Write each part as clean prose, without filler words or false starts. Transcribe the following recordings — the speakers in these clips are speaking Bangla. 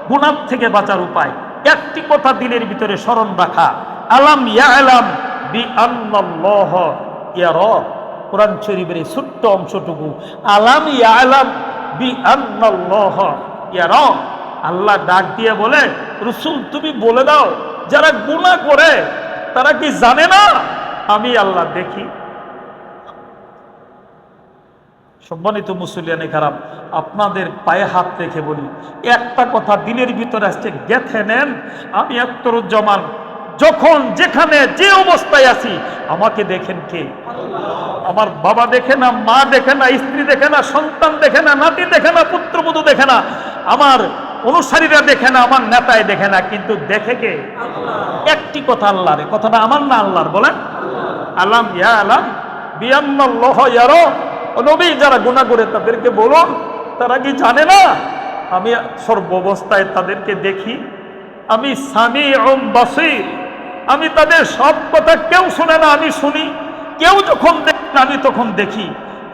গুনাহ থেকে বাঁচার উপায় একটি কথা দিলের ভিতরে স্মরণ রাখা, আলাম ইয়ালাম বিআন্নাল্লাহ ইয়ারা। কোরআন শরীফের এই ছোট্ট অংশটুকু, আলাম ইয়ালাম বিআন্নাল্লাহ ইয়ারা। আল্লাহ ডাক দিয়ে বলে, রাসূল তুমি বলে দাও, যারা গুনাহ করে তারা কি জানে না আমি আল্লাহ দেখি? সম্মানিত মুসলিয়ানে কারাম, আপনাদের পায়ে হাত রেখে বলি, একটা কথা দিনের ভিতরে আজকে গেঁথে নেন। আমি আখতারুজ্জামান যখন যেখানে যে অবস্থায় আছি, আমাকে দেখেন কে? আমার বাবা দেখে না, মা দেখে না, স্ত্রী দেখে না, সন্তান দেখে না, নাতি দেখে না, পুত্রবধূ দেখে না, আমার অনুসারীরা দেখে না, আমার নেতায় দেখে না, কিন্তু দেখে কে? একটি কথা আল্লাহর, কথাটা আমার না আল্লাহর। বলেন আলাম ইয়া আলাম বিআন্নাল্লাহ ইয়ারা। নবী যারা গুনাহ করে তাদেরকে বলুন, তারা কি জানে না আমি সর্বাবস্থায় তাদেরকে দেখি? আমি সামিউম বাসীর, আমি তাদের সব কথা কেউ শুনে না, আমি শুনি। কেউ যখন দেখে না, আমি তখন দেখি।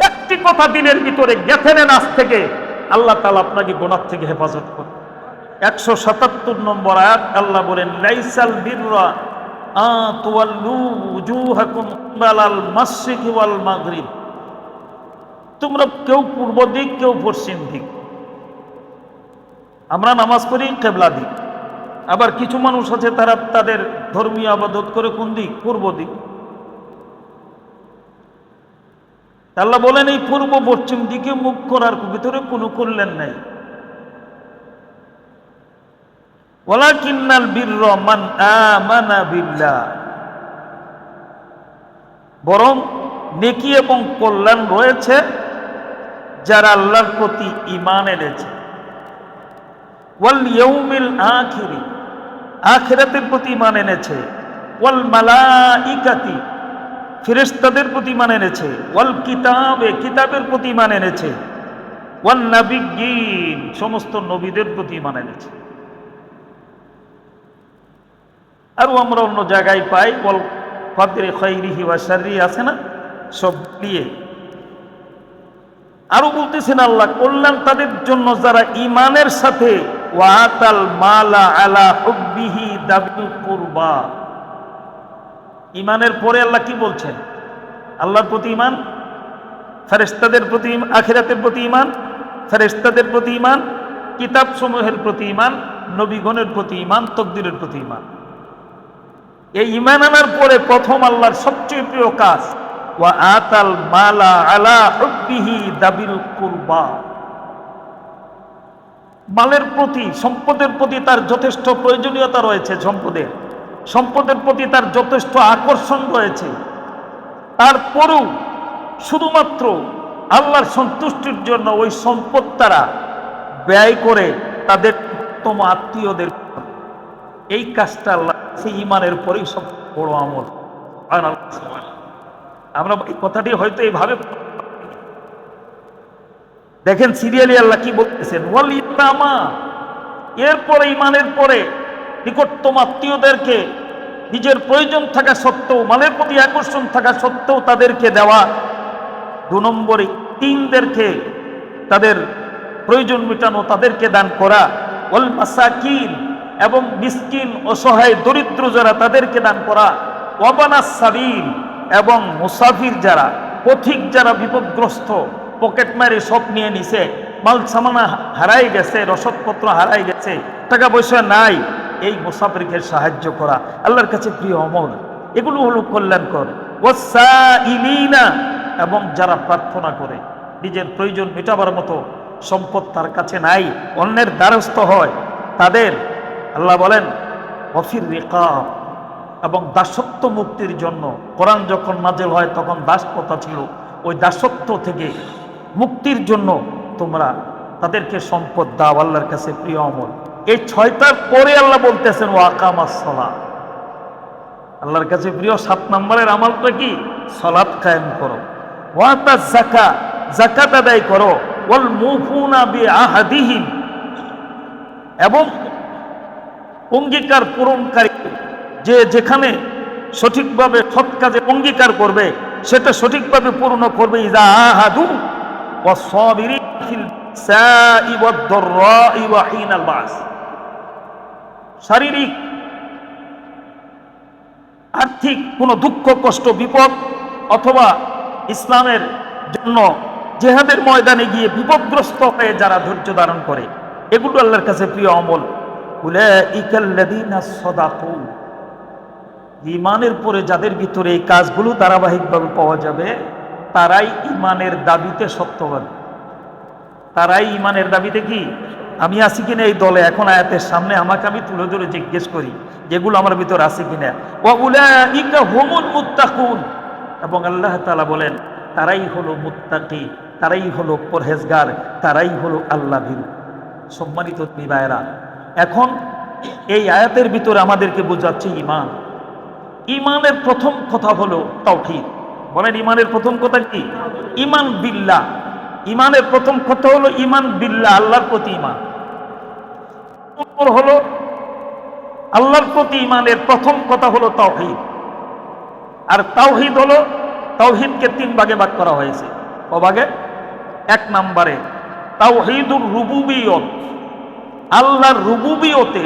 একটি কথা দিনের ভিতরে গেঁথে নেন আজ থেকে, আল্লাহ তাআলা আপনাকে গুনাহ থেকে হেফাজত করবে। 177 নম্বর আয়াত আল্লাহ বলেন, লাইসাল বিররা আতুওয়াল্লু উজুহাকুম কিবালাল মাশরিকি ওয়াল মাগরিব। তোমরা কেউ পূর্ব দিক, কেউ পশ্চিম দিক। আমরা নামাজ পড়ি কিবলা দিক, আবার কিছু মানুষ আছে তারা তাদের ধর্মীয় ইবাদত করে কোন দিক? পূর্ব দিক। আল্লাহ বলেন এই পূর্ব পশ্চিম দিকে মুখ করার ভিতরে কোনো কল্যাণ নাই। ওয়ালাকিন্নাল বিররা মান আমানা বিল্লাহ, বরং নেকি এবং কল্যাণ রয়েছে যারা আল্লাহর প্রতি ঈমান এনেছে। ওয়াল ইয়াউমিল আখির, আখিরাতের প্রতি ঈমান এনেছে। ওয়াল মালাইকাতি, ফেরেশতাদের প্রতি ঈমান এনেছে। ওয়াল কিতাবে, কিতাবের প্রতি ঈমান এনেছে। ওয়ান নাবিয়্যিন, সমস্ত নবীদের প্রতি ঈমান এনেছে। আরও আমরা অন্য জায়গায় পাই ওয়াল কদরি খাইরিহি ওয়া শাররিহি, আছে না? সব নিয়ে আরো বলতেছেন আল্লাহ, কল্যাণ তাদের জন্য যারা ঈমানের সাথে ওয়াতাল মালা আলা হুব্বিহি দাবিল কুরবা। ঈমানের পরে আল্লাহ কি বলছেন? আল্লাহর প্রতি ঈমান, ফেরেশতাদের প্রতি, আখিরাতের প্রতি ঈমান, ফেরেশতাদের প্রতি ঈমান, কিতাব সমূহের প্রতি ঈমান, নবীগণের প্রতি ঈমান, তাকদীরের প্রতি ঈমান। এই ঈমান আনার পরে প্রথম আল্লাহর সবচেয়ে প্রিয় কাজ ওয়া আতাল মালা আলা হুব্বিহি দাবিল কুরবা। মালের প্রতি, সম্পদের প্রতি তার যথেষ্ট প্রয়োজনীয়তা রয়েছে, সম্পদের প্রতি তার যথেষ্ট আকর্ষণ রয়েছে। তারপরেও শুধুমাত্র আল্লাহর সন্তুষ্টির জন্য ওই সম্পদ তারা ব্যয় করে তাদের উত্তম আত্মীয়দের। এই কাজটা আল্লাহ সেই ঈমানের পরেই সব বড় আমল। আমরা এই কথাটি হয়তো এইভাবে দেখেন, সিরিয়ালি আল্লাহ কি বলতেছেন, ওয়াল ইয়াতামা, এরপরে ঈমানের পরে নিকটতম আত্মীয়দেরকে নিজের প্রয়োজন থাকা সত্ত্বেও, মালের প্রতি আকর্ষণ থাকা সত্ত্বেও তাদেরকে দেওয়া। 2 নম্বরে তিনদেরকে তাদের প্রয়োজন মেটানো, তাদেরকে দান করা। ওয়াল মাসাকিন, এবং মিসকিন, অসহায়, দরিদ্র যারা তাদেরকে দান করা। ওয়াবানাস সাবিল, এবং মুসাফির যারা, পথিক যারা বিপদগ্রস্ত, পকেট মারে সব নিয়ে নিছে, মাল সামানা হারাই গেছে, রসদপত্র হারাই গেছে, টাকা পয়সা নাই, এই মুসাফিরকে সাহায্য করা আল্লাহর কাছে প্রিয় আমল। এগুলো হলো কল্যাণকর। ওয়াসাইলিনা, এবং যারা প্রার্থনা করে, নিজের প্রয়োজন মেটাবার মতো সম্পদ তার কাছে নাই, অন্যের দ্বারস্থ হয়, তাদের আল্লাহ বলেন ওয়াফির রিকাব, এবং দাসত্ব মুক্তির জন্য। কোরআন যখন নাযিল হয় তখন দাসপ্রথা ছিল, ওই দাসত্ব থেকে মুক্তির জন্য তোমরা তাদেরকে সম্পদ দাও, আল্লাহর কাছে প্রিয় আমল। এই 6টার পরে আল্লাহ বলতেছেন ওয়া আকামাস সালাত, আল্লাহর কাছে প্রিয় 7 নম্বরের আমলটা কি? সালাত কায়েম করো। ওয়া আতাজ যাকাত, যাকাত আদায় করো। ওয়াল মুফুনা বিআহদিহিম, এবং অঙ্গীকার পূরণকারী, যে যেখানে সঠিকভাবে সৎ কাজে অঙ্গীকার করবে সেটা সঠিকভাবে পূর্ণ করবে। ইযা আহাদু ওয়াস সাবিরিন ফিল সাই ওয়াদ দাররাই ওয়া হিনাল বাস, শারীরিক আর্থিক কোনো দুঃখ কষ্ট বিপদ অথবা ইসলামের জন্য জেহাদের ময়দানে গিয়ে বিপদগ্রস্ত হয়ে যারা ধৈর্য ধারণ করে, এগুলো আল্লাহর কাছে প্রিয় আমল। উলাইকাল্লাযীনা সাদাকু, ঈমানের পরে যাদের ভিতরে এই কাজগুলো ধারাবাহিকভাবে পাওয়া যাবে, তারাই ঈমানের দাবিতে সত্যবাদী। তারাই ঈমানের দাবিতে কি, আমি আছি কিনা এই দলে, এখন আয়াতের সামনে আমাকে আমি তুলে ধরে জিজ্ঞেস করি যেগুলো আমার ভিতর আছে কিনা। ওয়া উলাইকা হুমুল মুত্তাকুন, এবং আল্লাহ তাআলা বলেন তারাই হলো মুত্তাকি, তারাই হলো পরহেজগার, তারাই হলো আল্লাহ ভীরু। সম্মানিত ভাইয়েরা, এখন এই আয়াতের ভিতরে আমাদেরকে বোঝাচ্ছে ঈমান। ঈমানের প্রথম কথা হলো তাওহীদ। বলেন ঈমানের প্রথম কথা কি? ঈমান বিল্লাহ। ঈমানের প্রথম কথা হলো ঈমান বিল্লাহ, আল্লাহর প্রতি ঈমান। হলো আল্লাহর প্রতি ঈমানের প্রথম কথা হলো তাওহীদ। আর তাওহীদ হলো, তাওহীদকে তিন ভাগে ভাগ করা হয়েছে। ক ভাগে? এক নম্বরে তাওহীদুর রুবুবিয়ত, আল্লাহর রুবুবিয়তে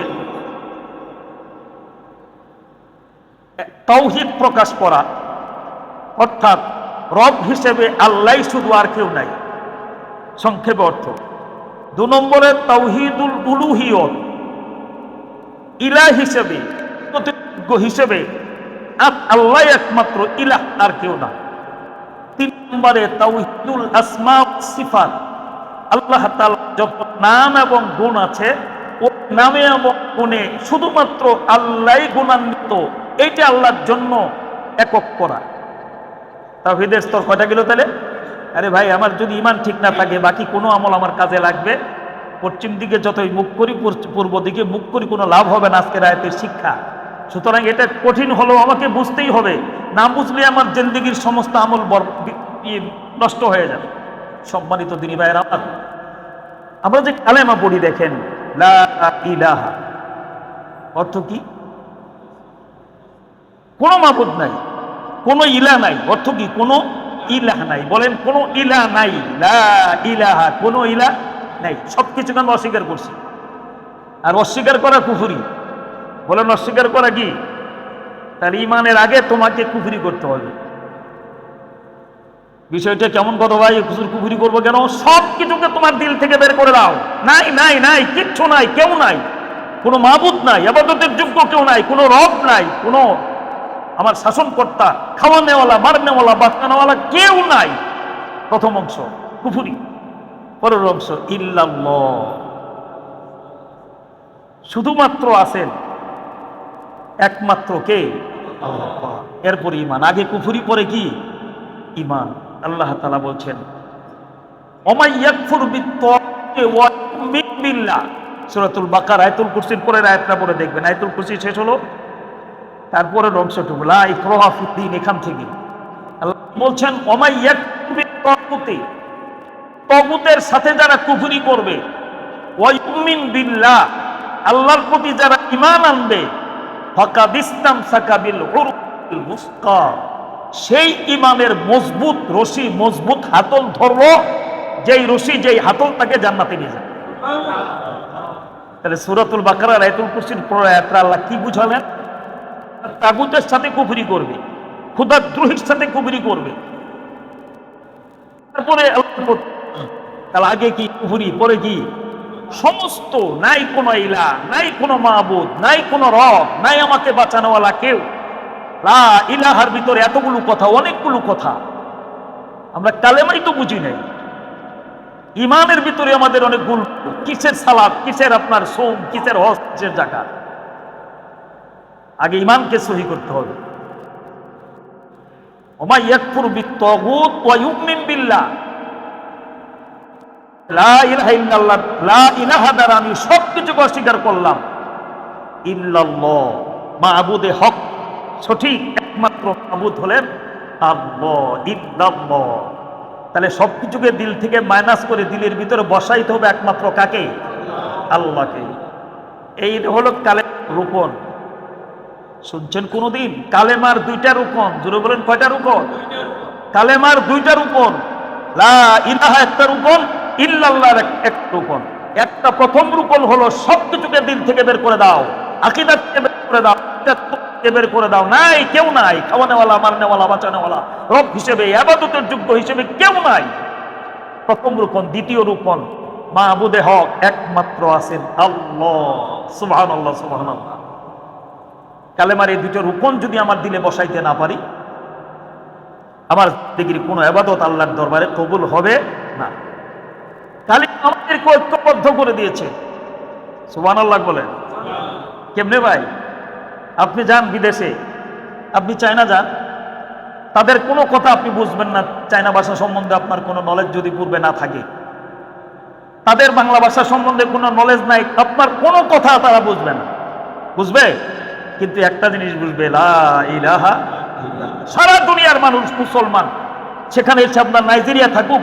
তাওহীদ প্রকাশ করা, অর্থাৎ রব হিসেবে আল্লাহ শুধু, আর কেউ নাই, সংক্ষেপে অর্থ। দু নম্বরে তাওহীদুল উলুহিয়ত, ইলাহ হিসেবে, হিসেবে আল্লাহ একমাত্র ইলাহ, আর কেউ না। তিন নম্বরে তাওহীদুল আসমা ওয়াস সিফাত, আল্লাহ তাআলার যত নাম এবং গুণ আছে, ওই নামে এবং গুণে শুধুমাত্র আল্লাহই গুণান্বিত, এইটা আল্লাহর জন্য একক করা। তাওহীদের স্তর কয়টা গেল তাহলে? আরে ভাই, আমার যদি ঈমান ঠিক না থাকে বাকি কোনো আমল আমার কাজে লাগবে, পশ্চিম দিকে যতই মুখ করি, পূর্ব দিকে মুখ করি, কোনো লাভ হবে না আজকের আয়াতের শিক্ষা। সুতরাং এটা কঠিন হলেও আমাকে বুঝতেই হবে, না বুঝলে আমার জিন্দেগির সমস্ত আমল নষ্ট হয়ে যাবে। সম্মানিত দিনী ভাইয়েরা, আমরা যে কালেমা পড়ি দেখেন, লা ইলাহা, অর্থ কি? কোনো মাবুদ নাই, কোনো ইলাহ নাই। অর্থ কি? কোনো ইলাহ নাই। বলেন কোনো ইলাহ নাই, লা ইলাহা, কোনো ইলাহ নাই। সবকিছুকে আমরা অস্বীকার করছি, আর অস্বীকার করা কুফরি। বলেন অস্বীকার করা কি? তাহলে ঈমানের আগে তোমাকে কুফরি করতে হবে। বিষয়টা কেমন কথা ভাই? কুফরি করবো কেন? সব কিছুকে তোমার দিল থেকে বের করে দাও। নাই নাই নাই, কিচ্ছু নাই, কেউ নাই, কোনো মাবুদ নাই, ইবাদতের যোগ্য কেউ নাই, কোনো রব নাই, কোনো আমার শাসনকর্তা, খাওয়ানেওয়ালা, মারনেওয়ালা, বাঁচানোওয়ালা কেউ নাই। প্রথম অংশ কুফরি। পরের অংশ ইল্লাল্লাহ, শুধুমাত্র আছেন একমাত্র কে? আল্লাহ। এরপরে ঈমান। আগে কুফরি, পরে কি? ঈমান। আল্লাহ তাআলা বলছেন ওমাই ইয়াকফুর বিত-তাগুতি ওয়া ইউমিন বিল্লাহ, সূরাতুল বাকারা আয়াতুল কুরসির পরের আয়াতটা পড়ে দেখবেন। আয়াতুল কুরসি শেষ হলো, তারপরের অংশটুকু লা ইকরাহা ফিদ-দীন, এখান থেকে আল্লাহ বলছেন ওমাই ইয়াকফুর বিত-তাগুতি, তাগুতের সাথে যারা কুফরি করবে, ওয়া ইউমিন বিল্লাহ, আল্লাহর প্রতি যারা ঈমান আনবে, ফাকাদ ইসতামসাকা বিল উরওয়াতিল মুসকা, সেই ঈমানের মজবুত রশি, মজবুত হাতল ধরলো, যেই রশি, যেই হাতল তাকে জান্নাতে নিয়ে যাবে। তাহলে সূরাতুল বাকারার আয়াতুল কুরসির পরের আয়াতটা আল্লাহ কি বুঝালেন? তাগুতের সাথে কুফরি করবে, খোদাদ্রোহীর সাথে কুফরি করবে, তারপরে তাহলে আগে কি কুফরি, পরে কি? সমস্ত, নাই কোনো ইলাহ, নাই কোনো মাবুদ, নাই কোনো রব, নাই আমাকে বাঁচানোওয়ালা কেউ। লা ইলাহার ভিতরে এতগুলো কথা, অনেকগুলো কথা, আমরা কালেমাই তো বুঝি নাই। ঈমানের ভিতরে আমাদের অনেকগুলো, কিসের সালাত, কিসের আপনার সোম, কিসের হজ, কিসের যাকাত। আগে ঈমানকে সহি করতে হবে। ওমা ইয়াকফুর বিত-তাগুত ওয়া ইউমিন বিল্লাহ, লা ইলাহা ইল্লাল্লাহ, লা ইলাহা দ্বারা আমি সবকিছুকে অস্বীকার করলাম, ইল্লাল্লাহ, মাবুদে হক, সঠিক একমাত্র মাবুদ হলেন আল্লাহ, ইল্লাল্লাহ। তাহলে সবকিছুকে দিল থেকে মাইনাস করে দিলের ভিতরে বসাইতে হবে একমাত্র কাকে? আল্লাহকে। এই হলো কালেমার রুকন। শুনছেন কোনদিন? কালেমার দুইটা রুকন। জোরে বলেন কয়টা রুকন? কালেমার দুইটা রুকন। লা ইলাহা একটা রুকন, ইল্লাল্লাহর একটা রুকন। একটা প্রথম রুকন হলো সবকিছুকে দিল থেকে বের করে দাও, আকীদা বের করে দাও, বের করে দাও। নাই, কেউ নাই খাওয়ানেওয়ালা, মারনেওয়ালা, বাঁচানেওয়ালা, রব হিসেবে, ইবাদতের যোগ্য হিসেবে কেউ নাই। প্রথম রুকন। দ্বিতীয় রুকন, মাবুদে হক একমাত্র আছেন আল্লাহ। সুবহানাল্লাহ, সুবহানাল্লাহ। কালেমার এই দুটো রুকন যদি আমার দিলে বসাইতে না পারি, আমার জিন্দেগীর কোনো ইবাদত আল্লাহর দরবারে কবুল হবে না। কালিমা আমাদেরকে ঐক্যবদ্ধ করে দিয়েছে। সুবহানাল্লাহ বলেন। কেমনে ভাই? আপনি যান বিদেশে, আপনি চায়না যান, তাদের কোনো কথা আপনি বুঝবেন না। চায়না ভাষা সম্বন্ধে আপনার কোনো নলেজ যদি পূর্বে না থাকে, তাদের বাংলা ভাষা সম্বন্ধে কোনো নলেজ নাই, আপনার কোনো কথা তারা বুঝবে না। বুঝবে, কিন্তু একটা জিনিস বুঝবে, লা ইলাহা ইল্লাল্লাহ। সারা দুনিয়ার মানুষ মুসলমান, সেখানে সে আপনার নাইজেরিয়া থাকুক,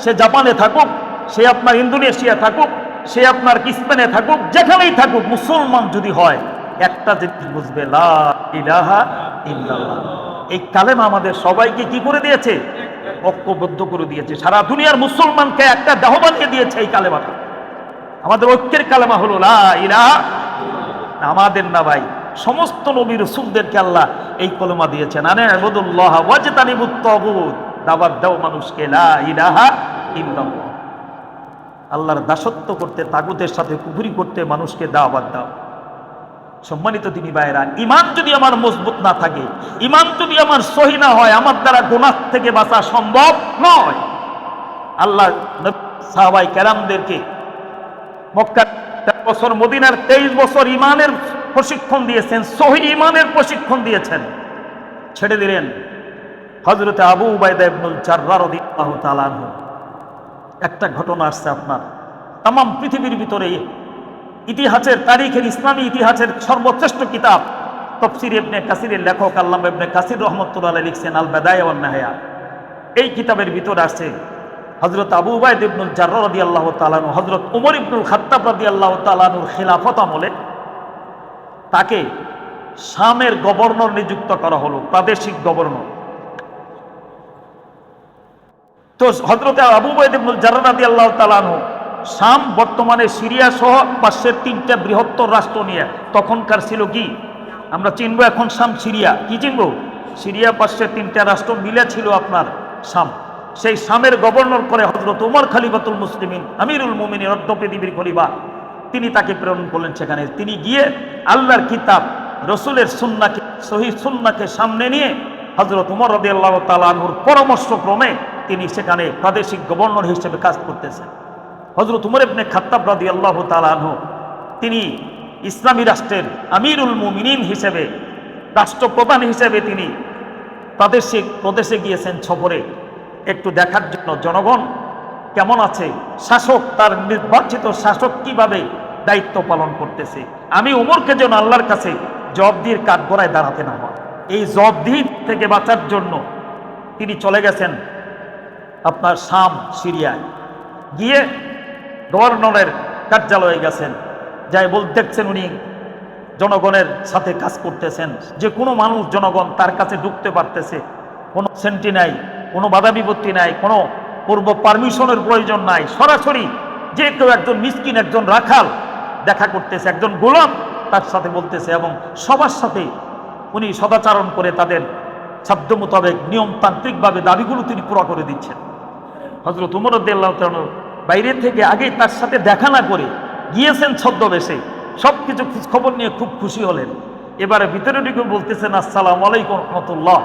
সে জাপানে থাকুক, সে আপনার ইন্দোনেশিয়া থাকুক, সে আপনার স্পেনে থাকুক, যেখানেই থাকুক, মুসলমান যদি হয়, একটা জিনিস বুঝবে, লা ইলাহা ইল্লাল্লাহ। এই কালেমা আমাদের সবাইকে কি করে দিয়েছে? ঐক্যবদ্ধ করে দিয়েছে। সারা দুনিয়ার মুসলমানকে একটা দেহ বানিয়ে দিয়েছে এই কালেমাটা। আমাদের ঐক্যের কালেমা হলো লা ইলাহা। আমাদের না ভাই, সমস্ত নবী রাসূলদেরকে আল্লাহ এই কলেমা দিয়েছেন। আনে ইবাদুল্লাহ ওয়াজতানিবুত তাগুত, দাওয়াত দাও মানুষকে লা ইলাহা ইল্লাল্লাহ। আল্লাহর দাসত্ব করতে, তাগুতের সাথে কুফরি করতে মানুষকে দাওয়াত দাও। সম্মানিত দিনী ভাইরা, ঈমান যদি আমার মজবুত না থাকে, ঈমান যদি আমার সহি না হয়, আমার দ্বারা গুনাহ থেকে বাঁচা সম্ভব নয়। আল্লাহ সাহাবায়ে কেরামদেরকে মক্কার 13 বছর, মদিনার 23 বছর ঈমানের প্রশিক্ষণ দিয়েছেন, সহি ঈমানের প্রশিক্ষণ দিয়েছেন। ছেড়ে দিলেন হযরতে আবু উবাইদা ইবনুল জাররাহ রাদিয়াল্লাহু তাআলা আনহু। একটা ঘটনা আসছে আপনার তাম পৃথিবীর ভিতরে ইতিহাসের, তারিখের, ইসলামী ইতিহাসের সর্বশ্রেষ্ঠ কিতাব তাফসীর ইবনে কাসিরের লেখক আল্লামা ইবনে কাসির রাহমাতুল্লাহ আলাইহি লিখছেন আল বাদায়া ওয়ান নিহায়া। এই কিতাবের ভিতরে আছে হযরত আবু উবাইদা ইবনুল জাররাহ রাদিয়াল্লাহু তাআলা আনহু, হযরত ওমর ইবনুল খাত্তাব রাদিয়াল্লাহু তাআলা আনহুর খিলাফত আমলে তাকে শামের গভর্নর নিযুক্ত করা হলো, প্রাদেশিক গভর্নর। তো হযরত আবু উবাইদা ইবনুল জাররাহ রাদিয়াল্লাহু তাআলা আনহু শাম, বর্তমানে সিরিয়া সহ পাশের 3টা বৃহত্তর রাষ্ট্র নিয়ে, তখনকার ছিল কি আমরা চিনবো এখন শাম, সিরিয়া, কি চিনবো? সিরিয়া পাশের 3টা রাষ্ট্র মিলে ছিল আপনার শাম। সেই শামের গভর্নর করে হযরত ওমর খলিফাতুল মুসলিমিন, আমিরুল মুমিনিন, অর্ধ পৃথিবীর খলিফা, তিনি তাকে প্রেরণ করলেন সেখানে। তিনি গিয়ে আল্লাহর কিতাব, রসুলের সুন্নাহকে, সহিহ সুন্নাহকে সামনে নিয়ে হযরত ওমর রাদিয়াল্লাহু তাআলা আনহুর পরামর্শক্রমে তিনি সেখানে প্রাদেশিক গভর্নর হিসেবে কাজ করতেছেন। হযরত ওমর ইবনে খাত্তাব রাদিয়াল্লাহু তাআলা আনহু তিনি ইসলামী রাষ্ট্রের আমিরুল মুমিনিন হিসেবে, রাষ্ট্রপ্রধান হিসেবে তিনি প্রাদেশিক প্রদেশে গিয়েছেন সফরে, একটু দেখার জন্য জনগণ কেমন আছে, শাসক, তার নির্বাচিত শাসক কিভাবে দায়িত্ব পালন করতেছে। আমি ওমরকে যেন আল্লাহর কাছে জবাবদিহির কাঠগড়ায় দাঁড়াতে না হয়, এই জবাবদিহি থেকে বাঁচার জন্য তিনি চলে গেছেন আপনার শাম, সিরিয়ায়। গিয়ে গভর্নরের কার্যালয়ে গেছেন, যাই দেখছেন উনি জনগণের সাথে কাজ করতেছেন। যে কোনো মানুষ, জনগণ তার কাছে ঢুকতে পারতেছে, কোনো সেন্টি নাই, কোনো বাধা বিপত্তি নাই, কোনো পূর্ব পারমিশনের প্রয়োজন নাই। সরাসরি যে কেউ, একজন মিসকিন, একজন রাখাল দেখা করতেছে, একজন গোলাম তার সাথে বলতেছে, এবং সবার সাথে উনি সদাচরণ করে তাদের সাধ্য মোতাবেক নিয়মতান্ত্রিকভাবে দাবিগুলো তিনি পুরো করে দিচ্ছেন। হযরত ওমর রাদিয়াল্লাহু তাআলা বাইরে থেকে আগে তার সাথে দেখা না করে গিয়েছেন ছদ্মবেশে, সব কিছু খবর নিয়ে খুব খুশি হলেন। এবারে ভিতরে ঢুকে বলতেছেন, আসসালামু আলাইকুম রাহমাতুল্লাহ,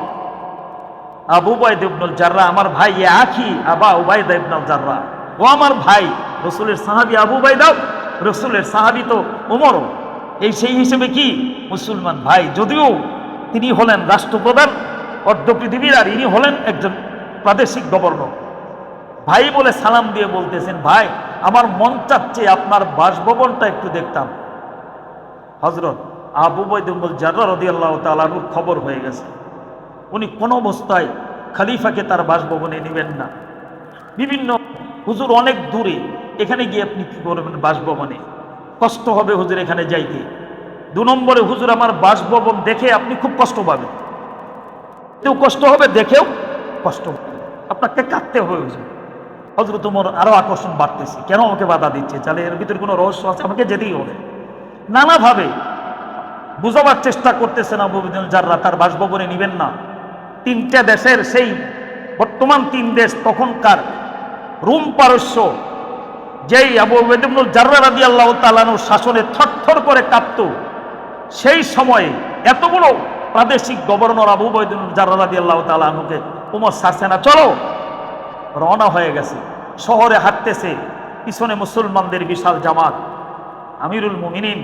আবু উবাইদা ইবনুল জাররাহ, আমার ভাই, ইয়া আখি আবা উবাইদা ইবনুল জাররাহ, ও আমার ভাই, রাসূলের সাহাবী আবু উবাইদা, রাসূলের সাহাবী তো ওমরও, এই সেই হিসেবে কি মুসলমান ভাই। যদিও তিনি হলেন রাষ্ট্রপ্রধান অর্ধ পৃথিবীর, আর ইনি হলেন একজন প্রাদেশিক গভর্নর। ভাই বলে সালাম দিয়ে বলতেছেন, ভাই আমার মন চাচ্ছে আপনার বাসভবনটা একটু দেখতাম। হযরত আবু উবাইদা ইবনুল জাররাহ রাদিয়াল্লাহু তাআলা আনহুর খবর হয়ে গেছে, উনি কোন অবস্থায় খলিফাকে তার বাসভবনে নেবেন না। বিভিন্ন হুজুর অনেক দূরে, এখানে গিয়ে আপনি কি করবেন বাসভবনে? কষ্ট হবে হুজুর এখানে যাইতে। 2 নম্বরে, হুজুর আমার বাসভবন দেখে আপনি খুব কষ্ট পাবেন, তেও কষ্ট হবে, দেখেও কষ্ট হবে, আপনাকে কাঁদতে হবে হুজুর। হযরত ওমর আরো আকর্ষণ বাড়তেছে, কেন আমাকে বাধা দিচ্ছে? তাহলে এর ভিতরে কোনো রহস্য আছে, আমাকে যেতেই হবে। নানাভাবে বুঝাবার চেষ্টা করতেছেন আবু উবাইদুল জাররা তার বাসভবনে নিবেন না। তিনটা দেশের সেই বর্তমান তিন দেশ তখনকার রোম পারস্য, যেই আবু উবাইদুল জাররা রাদিয়াল্লাহু তাআলা আনহু শাসনে থরথর করে কাঁপত, সেই সময়ে এতগুলো প্রাদেশিক গভর্নর আবু উবাইদুল জাররা রাদিয়াল্লাহু তাআলা আনহুকে ওমর ছাড়ছে না, চলো। রওনা হয়ে গেছে, শহরে হাঁটতেছে, পিছনে মুসলমানদের বিশাল জামাত, আমিরুল মুমিনিন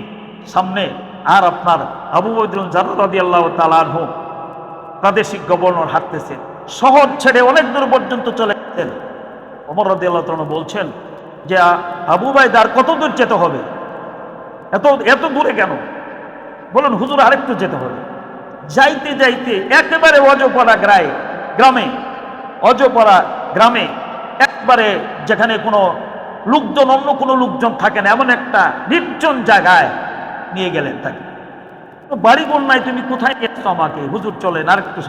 সামনে, আর আপনার আবু উবাইদুল জাররা রাদিয়াল্লাহু তাআলা আনহু প্রাদেশিক গভর্নর হাঁটতেছে। শহর ছেড়ে অনেক দূর পর্যন্ত চলে গেছেন। ওমর রাদিয়াল্লাহু তাআলা বলছেন যে আবু উবাইদা আর কত দূর যেতে হবে, এত দূরে কেন? বলুন হুজুর আরেকটু যেতে হবে। যাইতে যাইতে একেবারে অজপাড়া গ্রামে একবারে যেখানে কোনো লোকজন, অন্য কোনো লোকজন থাকে না, এমন একটা নির্জন জায়গায় নিয়ে গেলেন তাকে। বাড়িঘর নাই, তুমি কোথায় নিয়েছো আমাকে? হুজুর চলেন আর একটু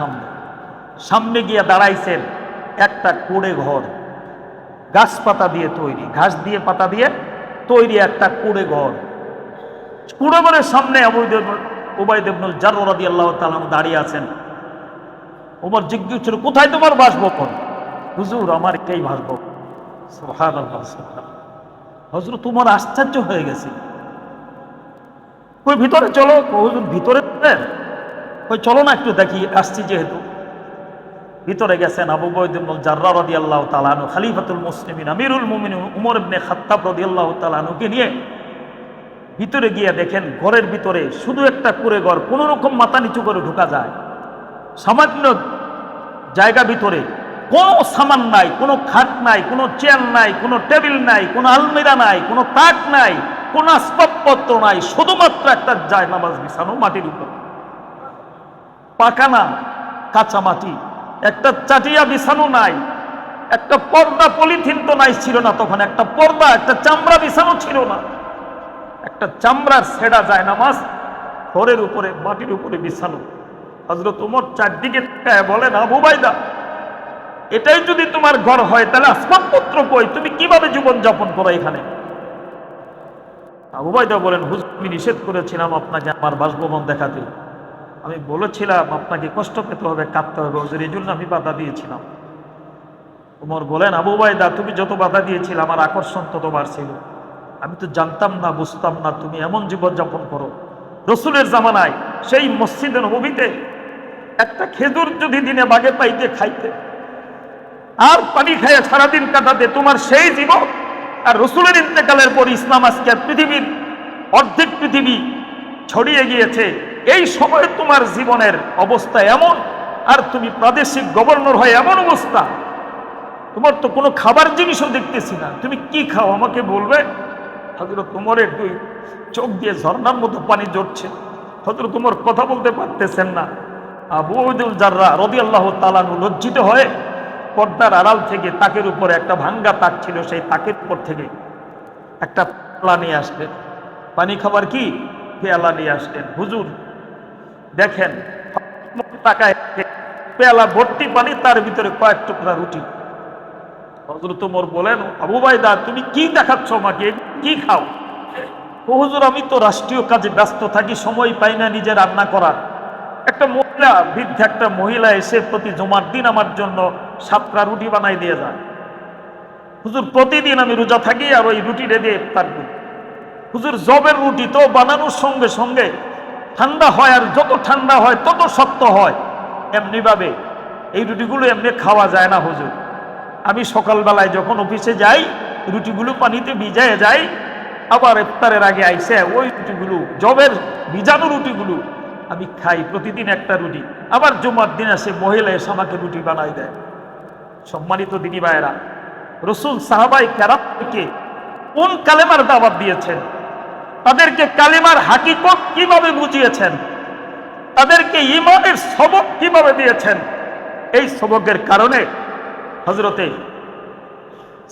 সামনে গিয়ে দাঁড়াইছেন একটা কুড়ে ঘর, গাছপাতা দিয়ে তৈরি, ঘাস দিয়ে পাতা দিয়ে তৈরি একটা কুড়ে ঘর। কুড়ে ঘরের সামনে আবু উবাইদুল জাররা রাদিয়াল্লাহু তাআলা দাঁড়িয়ে আছেন। ওমর জিজ্ঞেস ছিল, কোথায় তোমার বাসভবন? হুজুর আমার এটাই বাসভবন। সুবহানাল্লাহ, সুবহানাল্লাহ। হুজুর তোমার আশ্চর্য হয়ে গেছে, কই ভিতরে চলো। হুজুর ভিতরে কই চলো না একটু দেখি, আসছি যেহেতু। ভিতরে গেছেন আবু উবাইদুল জাররা রাদিয়াল্লাহু তাআলা আনহু খলিফাতুল মুসলিমিন আমিরুল মুমিনিন উমর ইবনে খাত্তাব রাদিয়াল্লাহু তাআলা আনহুকে নিয়ে ভিতরে গিয়ে দেখেন ঘরের ভিতরে শুধু একটা কুঁড়ে ঘর, কোনো রকম মাথা নিচু করে ঢোকা যায়, সামান্য জায়গা ভিতরে, কোনো সামান নাই, কোনো খাট নাই, কোনো চেয়ার নাই, কোনো টেবিল নাই, কোনো আলমিরা নাই, কোনো তাক নাই, কোনো আসবাবপত্র নাই, শুধুমাত্র একটা জায়নামাজ বিছানো মাটির উপর, পাকানা কাঁচা মাটি, একটা চাটিয়া বিছানো নাই, একটা পর্দা পলিথিন তো নাই, ছিল না তখন একটা পর্দা, একটা চামড়া বিছানো ছিল না, একটা চামড়ার ছেঁড়া জায়নামাজ ঘরের উপরে মাটির উপরে বিছানো। হযরত ওমর চারদিকে তাকায় বলেন, আবু উবাইদা এটাই যদি তোমার ঘর হয় তাহলে আসবাবপত্র কই? তুমি কিভাবে জীবন যাপন করো এখানে? আবু উবাইদা বলেন, হুজুর আমি নিষেধ করেছিলাম আপনাকে আমার বাসভবন দেখাতে, আমি বলেছিলাম আপনাকে কষ্ট পেতে হবে, কাঁদতে হবে হুজুর, এই জন্য আমি বাধা দিয়েছিলাম। ওমর বলেন, আবু উবাইদা তুমি যত বাধা দিয়েছিলে আমার আকর্ষণ তত বাড়ছিল, আমি তো জানতাম না, বুঝতাম না তুমি এমন জীবন যাপন করো। রসুলের জামানায় সেই মসজিদে নববীতে একটা খেজুর যদি দিনে বাগে পাইতে খাইতে আর পানি খাইয়ে সারাদিন কাটাতে, তোমার সেই জীবন। আর রসুলের ইন্তেকালের পর ইসলাম আজকে পৃথিবীর অর্ধেক পৃথিবী ছড়িয়ে গিয়েছে, এই সময়ে তোমার জীবনের অবস্থা এমন, আর তুমি প্রাদেশিক গভর্নর হয়ে এমন অবস্থা, তোমার তো কোনো খাবার জিনিসও দেখতেছি না, তুমি কি খাও আমাকে বলবে? হযরত ওমরের দুই চোখ দিয়ে ঝর্ণার মতো পানি ঝরছে, হযরত ওমর কথা বলতে পারতেছেন না। আবু উবাইদুল জাররা রাদিয়াল্লাহু তাআলা আনহু লজ্জিত হয়ে পর্দার আড়াল থেকে তাকের উপরে একটা ভাঙ্গা তাক ছিল, সেই তাকের উপর থেকে একটা পেয়ালা নিয়ে আসলেন, পানি খাবার কি পেয়ালা নিয়ে আসলেন। হুজুর দেখেন তাকায়, পেয়ালা ভর্তি পানি, তার ভিতরে কয়েক টুকরা রুটি। হযরত ওমর বলেন, আবু উবাইদা তুমি কি দেখাচ্ছ আমাকে, কি খাও? ও হুজুর আমি তো রাষ্ট্রীয় কাজে ব্যস্ত থাকি, সময় পাই না নিজে রান্না করার। একটা মহিলা, বৃদ্ধ একটা মহিলা এসে প্রতি জুমার দিন আমার জন্য 7টা রুটি বানাই দিয়ে যায়। হুজুর প্রতিদিন আমি রোজা থাকি আর ওই রুটি রেঁধে ইফতার করি। হুজুর জবের রুটি তো বানানোর সঙ্গে সঙ্গে ঠান্ডা হয়, আর যত ঠান্ডা হয় তত শক্ত হয়, এমনি ভাবে এই রুটিগুলো এমনি খাওয়া যায় না হুজুর। আমি সকালবেলায় যখন অফিসে যাই রুটিগুলো পানিতে ভিজায় যাই, আবার ইফতারের আগে আইসে ওই রুটিগুলো, জবের ভিজানো রুটিগুলো আমি খাই, প্রতিদিন একটা রুটি। আবার জুমার দিন আসে মহিলা এসে আমাকে রুটি বানাই দেয়। সম্মানিত দিনী ভাইয়েরা, রসুল সাহাবাই কেরামকে কোন কালেমার দাওয়াত দিয়েছেন, তাদেরকে কালেমার হাকিকত কিভাবে বুঝিয়েছেন, তাদেরকে ঈমানের সবক কিভাবে দিয়েছেন, এই সবকের কারণে হযরতে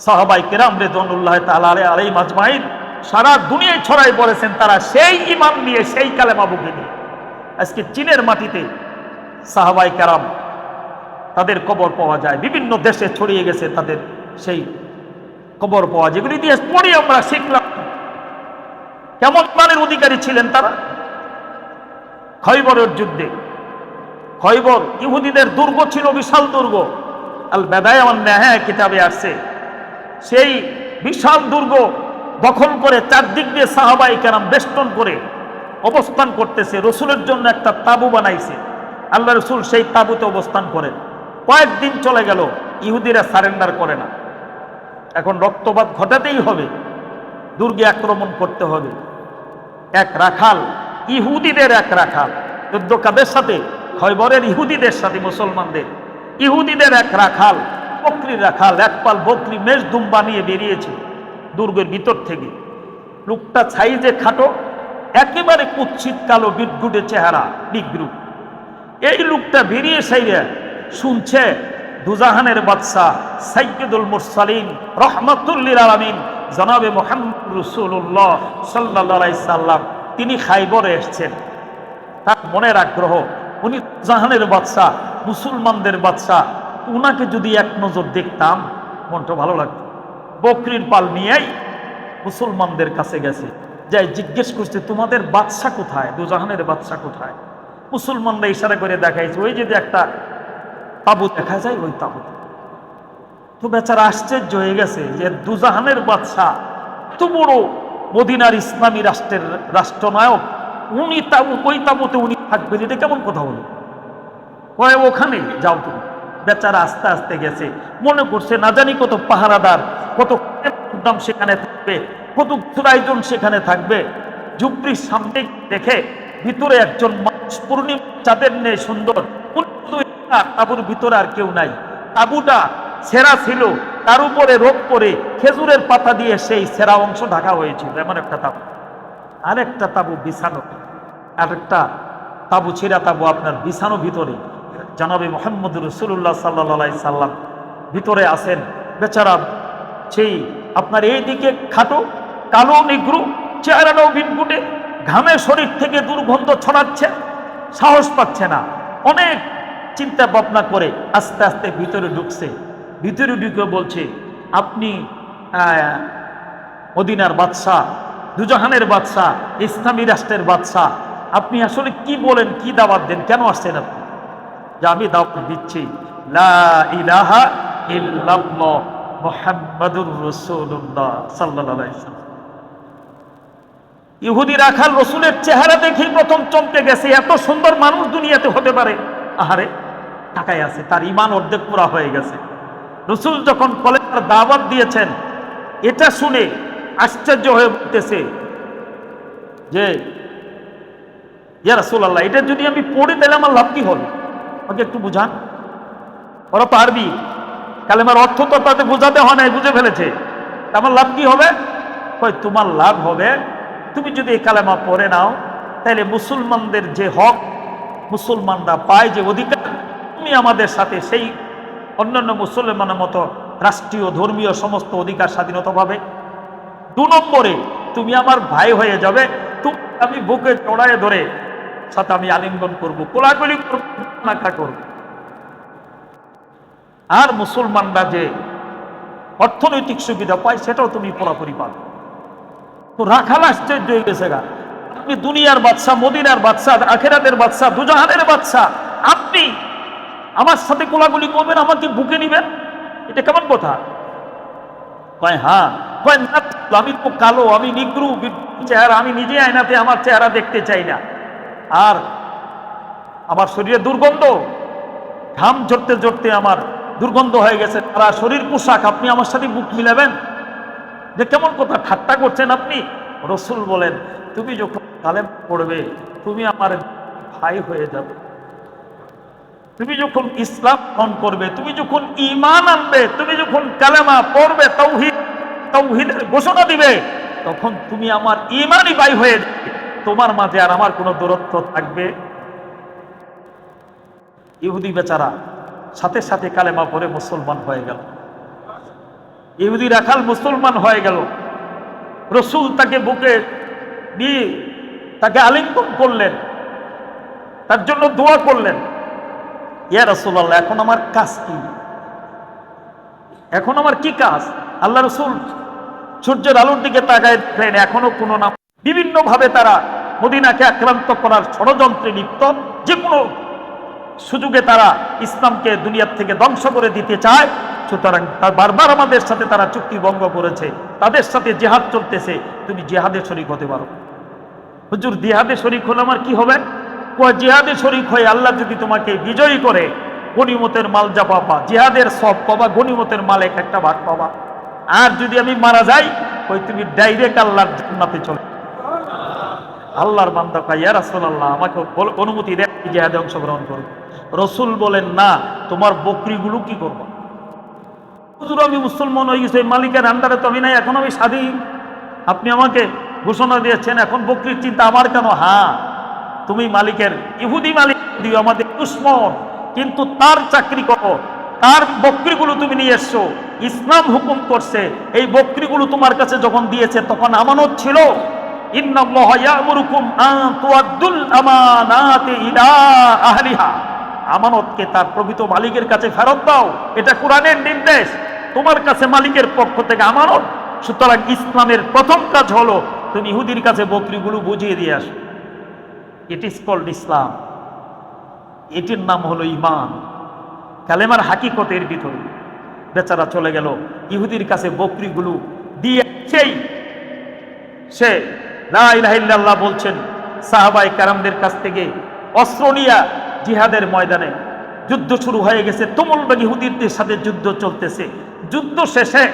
সাহাবাই কেরাম রিদওয়ানুল্লাহ তাআলা আলাইহিম আজমাইন সারা দুনিয়ায় ছড়াই পড়েছেন, তারা সেই ঈমান নিয়ে, সেই কালেমা বুকে নিয়ে। আজকে চীনের মাটিতে সাহাবাই কেরাম তাদের কবর পাওয়া যায়, বিভিন্ন দেশে ছড়িয়ে গেছে তাদের সেই কবর পাওয়া, যেগুলি ইতিহাস পড়ি আমরা শিখলাম কেমন ঈমানের অধিকারী ছিলেন তারা। খয়বরের যুদ্ধে। খয়বর ইহুদিদের দুর্গ ছিল, বিশাল দুর্গ। আল বেদায়া ওয়ান নিহায়া কিতাবে আসছে, সেই বিশাল দুর্গ দখল করে চারদিক দিয়ে সাহাবায়ে কেরাম বেষ্টন করে অবস্থান করতেছে। রসুলের জন্য একটা তাঁবু বানাইছে। আল্লাহ রসুল সেই তাঁবুতে অবস্থান করেন। কয়েকদিন চলে গেল, ইহুদিরা সারেন্ডার করে না। এখন রক্তপাত ঘটাতেই হবে, দুর্গে আক্রমণ করতে হবে। এক রাখাল, ইহুদিদের এক রাখাল, যুদ্ধ কাদের সাথে? খয়বরের ইহুদিদের সাথে, মুসলমানদের। ইহুদিদের এক রাখাল, বকরির রাখাল, এক পাল বকরি মেজদুম বানিয়ে বেরিয়েছে দুর্গের ভিতর থেকে। লোকটা সাইজে খাটো, একেবারে কুৎসিত কালো বিটগুটে চেহারা, বিগ্রু। এই লোকটা বেরিয়ে সাইরে শুনছে দুজাহানের বাদশাহ সাইয়্যিদুল মুরসালিন রাহমাতুল লিল আলামিন জনাবে মুহাম্মদ রাসূলুল্লাহ সাল্লাল্লাহু আলাইহি সাল্লাম তিনি খায়বরে এসেছেন। তার মনের আগ্রহ, উনি জাহানের বাদশাহ, মুসলমানদের বাদশাহ, উনাকে যদি এক নজর দেখতাম মনটা ভালো লাগতো। বকরির পাল নিয়েই মুসলমানদের কাছে গেছে, যাই জিজ্ঞেস করছে তোমাদের বাদশাহ কোথায়, দুজাহানের বাদশাহ কোথায়? মুসলমানরা ইশারা করে দেখাইছে, ওই যে একটা তাঁবু দেখা যায়, ওই তাঁবু। তো বেচারা আশ্চর্য হয়ে গেছে যে দুজাহানের বাদশাহ, এত বড় মদিনার ইসলামী রাষ্ট্রের রাষ্ট্রনায়ক, উনি তাঁবু, ওই তাঁবুতে উনি থাকবেন, এটা কেমন কথা হলো? কয় ওখানে যাও তুমি। বেচারা আস্তে আস্তে গেছে, মনে করছে না জানি কত পাহারাদার, কত দাম সেখানে থাকবে, কত আয়োজন সেখানে থাকবে। ঝুপড়ির সামনে দেখে ভিতরে একজন মানুষ পূর্ণিমা চাঁদের নেই সুন্দর, তাঁবুর ভিতরে আর কেউ নাই। তাঁবুটা ছেঁড়া ছিল, তার উপরে রোদ পরে খেজুরের পাতা দিয়ে সেই ছেঁড়া অংশ ঢাকা হয়েছিল, এমন একটা তাঁবু। আরেকটা তাঁবু বিছানো, আরেকটা তাঁবু, ছেঁড়া তাঁবু আপনার বিছানো ভিতরে। জনাবে মুহাম্মদ রাসূলুল্লাহ সাল্লাল্লাহু আলাইহি সাল্লাম ভিতরে আছেন। বেচারা সেই আপনার এইদিকে খাটো, কালো নিগ্রু, চেহারাটাও বিটগুটে, ঘামে শরীর থেকে দুর্গন্ধ ছড়াচ্ছে, সাহস পাচ্ছে না। অনেক চিন্তা ভাবনা করে আস্তে আস্তে ভিতরে ঢুকছে। ভিতরে ঢুকে বলছে, আপনি মদিনার বাদশাহ, দুজাহানের বাদশাহ, ইসলামী রাষ্ট্রের বাদশাহ, আপনি আসলে কি বলেন, কি দাওয়াত দেন, কেন আসছেন আপনি? যে আমি দাওয়াত দিচ্ছি লা ইলাহা ইল্লাল্লাহ মুহাম্মাদুর রাসূলুল্লাহ সাল্লাল্লাহু আলাইহি ওয়াসাল্লাম। ইহুদি রাখাল রসুলের চেহারা দেখেই প্রথম চমকে গেছে, এত সুন্দর মানুষ দুনিয়াতে হতে পারে। আহারে, টাকায় আছে, তার ঈমান অর্ধেক পুরা হয়ে গেছে। রসুল যখন কলেমার দাওয়াত দিয়েছেন, এটা শুনে আশ্চর্য হয়ে বলতেছে যে ইয়া রাসূলুল্লাহ, এটা যদি আমি পড়ে দিলে আমার লাভ কি হবে? আমাকে একটু বুঝান। ওরা তো আরবি, কালেমার অর্থ তো তাদের বোঝাতে হয় নাই, বুঝে ফেলেছে। আমার লাভ কি হবে? কয় তোমার লাভ হবে, তুমি যদি এই কালেমা পড়ে নাও, তাহলে মুসলমানদের যে হক, মুসলমানরা পায় যে অধিকার, তুমি আমাদের সাথে সেই অন্যান্য মুসলমানের মতো রাষ্ট্রীয় ধর্মীয় সমস্ত অধিকার স্বাধীনতা পাবে। 2 নম্বরে তুমি আমার ভাই হয়ে যাবে, তুমি আমি বুকে চড়ায় ধরে সাথে আমি আলিঙ্গন করবো, কোলাকুলি করবো, নাকা করবো। আর মুসলমানরা যে অর্থনৈতিক সুবিধা পায় সেটাও তুমি পুরোপুরি পাবে। তো রাখাল আশ্চর্য হয়ে গেছে গা, আপনি দুনিয়ার বাদশাহ, মদিনার বাদশাহ, আখিরাতের বাদশাহ, দুজাহানের বাদশাহ, আপনি আমার সাথে কোলাকুলি করবেন, আমাকে বুকে নিবেন, এটা কেমন কথা? কয় হ্যাঁ। কয় না, আমি তো কালো, আমি নিগ্রু চেহারা, আমি নিজে আয়নাতে আমার চেহারা দেখতে চাই না। আর আমার শরীরে দুর্গন্ধ, ঘাম ঝরতে ঝরতে আমার দুর্গন্ধ হয়ে গেছে, তারা শরীর পোশাক, আপনি আমার সাথে বুক মিলাবেন? যে কেমন কথা, ঠাট্টা করছেন আপনি? রসুল বলেন, তুমি যখন কালেমা পড়বে, তুমি আমার ভাই হয়ে যাবে। তুমি যখন ইসলাম গ্রহণ করবে, তুমি যখন ঈমান আনবে, তুমি যখন কালেমা পড়বে, তাওহীদের ঘোষণা দিবে, তখন তুমি আমার ঈমানি ভাই হয়ে যাবে। তোমার মাঝে আর আমার কোনো দূরত্ব থাকবে? ইহুদি বেচারা সাথে সাথে কালেমা পড়ে মুসলমান হয়ে গেল। ইহুদি রাখাল মুসলমান হয়ে গেল। রসুল তাকে বুকে নিয়ে তাকে আলিঙ্গন করলেন, তার জন্য দোয়া করলেন। ইয়া রাসূলুল্লাহ, এখন আমার কাজ কি? এখন আমার কি কাজ? আল্লাহ রসুল সূর্যের আলোর দিকে তাকায় দেখলেন এখনো কোনো নাম। বিভিন্ন ভাবে তারা মদিনাকে আক্রান্ত করার ষড়যন্ত্রে লিপ্ত, যে কোনো সুযোগে তারা ইসলামকে দুনিয়ার থেকে ধ্বংস করে দিতে চায়। সুতরাং বারবার আমাদের সাথে তারা চুক্তি ভঙ্গ করেছে, তাদের সাথে জিহাদ চলতেছে, তুমি জিহাদে শরীক হতে পারো। হুজুর জিহাদে শরীক হলে আমার কি হবে? জিহাদে শরীক হয়ে আল্লাহ যদি তোমাকে বিজয়ী করে, গনিমতের মাল যা পাবা, জিহাদের সব পাবা, গনিমতের মাল একটা ভাগ পাবা। আর যদি আমি মারা যাই, ওই তুমি ডাইরেক্ট আল্লাহর জান্নাতে চলে। আল্লাহর বান্দা কয়, ইয়া রাসূলুল্লাহ, আমাকে অনুমতি দেন জিহাদে অংশগ্রহণ করব। রসুল বলেন, না, তোমার বকরিগুলো কি করবো? হুজুর আমি মুসলমান হয়ে গেছি, মালিকের আন্ডারে তো আমি নাই, এখন আমি স্বাধীন, আপনি আমাকে ঘোষণা দিয়েছেন, এখন বকরির চিন্তা আমার কেন? হ্যাঁ, তুমি মালিকের ইহুদি মালিক দিও, আমাদের দুশমন, কিন্তু তার চাকরি করো, তার বকরিগুলো তুমি নিয়ে এসছো। ইসলাম হুকুম করছে, এই বকরিগুলো তোমার কাছে যখন দিয়েছে তখন আমানত ছিল। ইন্নাল্লাহা ইয়া'মুরুকুম আন তুআদ্দুল আমানাতি ইলা আহলিহা, আমানতকে তার প্রকৃত মালিকের কাছে ফেরত দাও, এটা কোরআনের নির্দেশ। তোমার কাছে মালিকের পক্ষ থেকে আমানত। সুতরাং ইসলামের প্রথম কাজ হলো তুমি ইহুদির কাছে বকরিগুলো বুঝিয়ে দিয়ে আসো। ইট ইজ কল্ড ইসলাম, এটির নাম হলো ঈমান। কালেমার হাকিকতের ভিতরে বেচারা চলে গেল, ইহুদির কাছে বকরিগুলো দিয়ে সে লা ইলাহা ইল্লাল্লাহ বলছেন। সাহাবায়ে কেরামদের কাছ থেকে অস্ত্র নিয়ে জিহাদের ময়দানে যুদ্ধ শুরু হয়ে গেছে, তুমুল বেগে ইহুদিদের সাথে যুদ্ধ চলতেছে। যুদ্ধ শেষে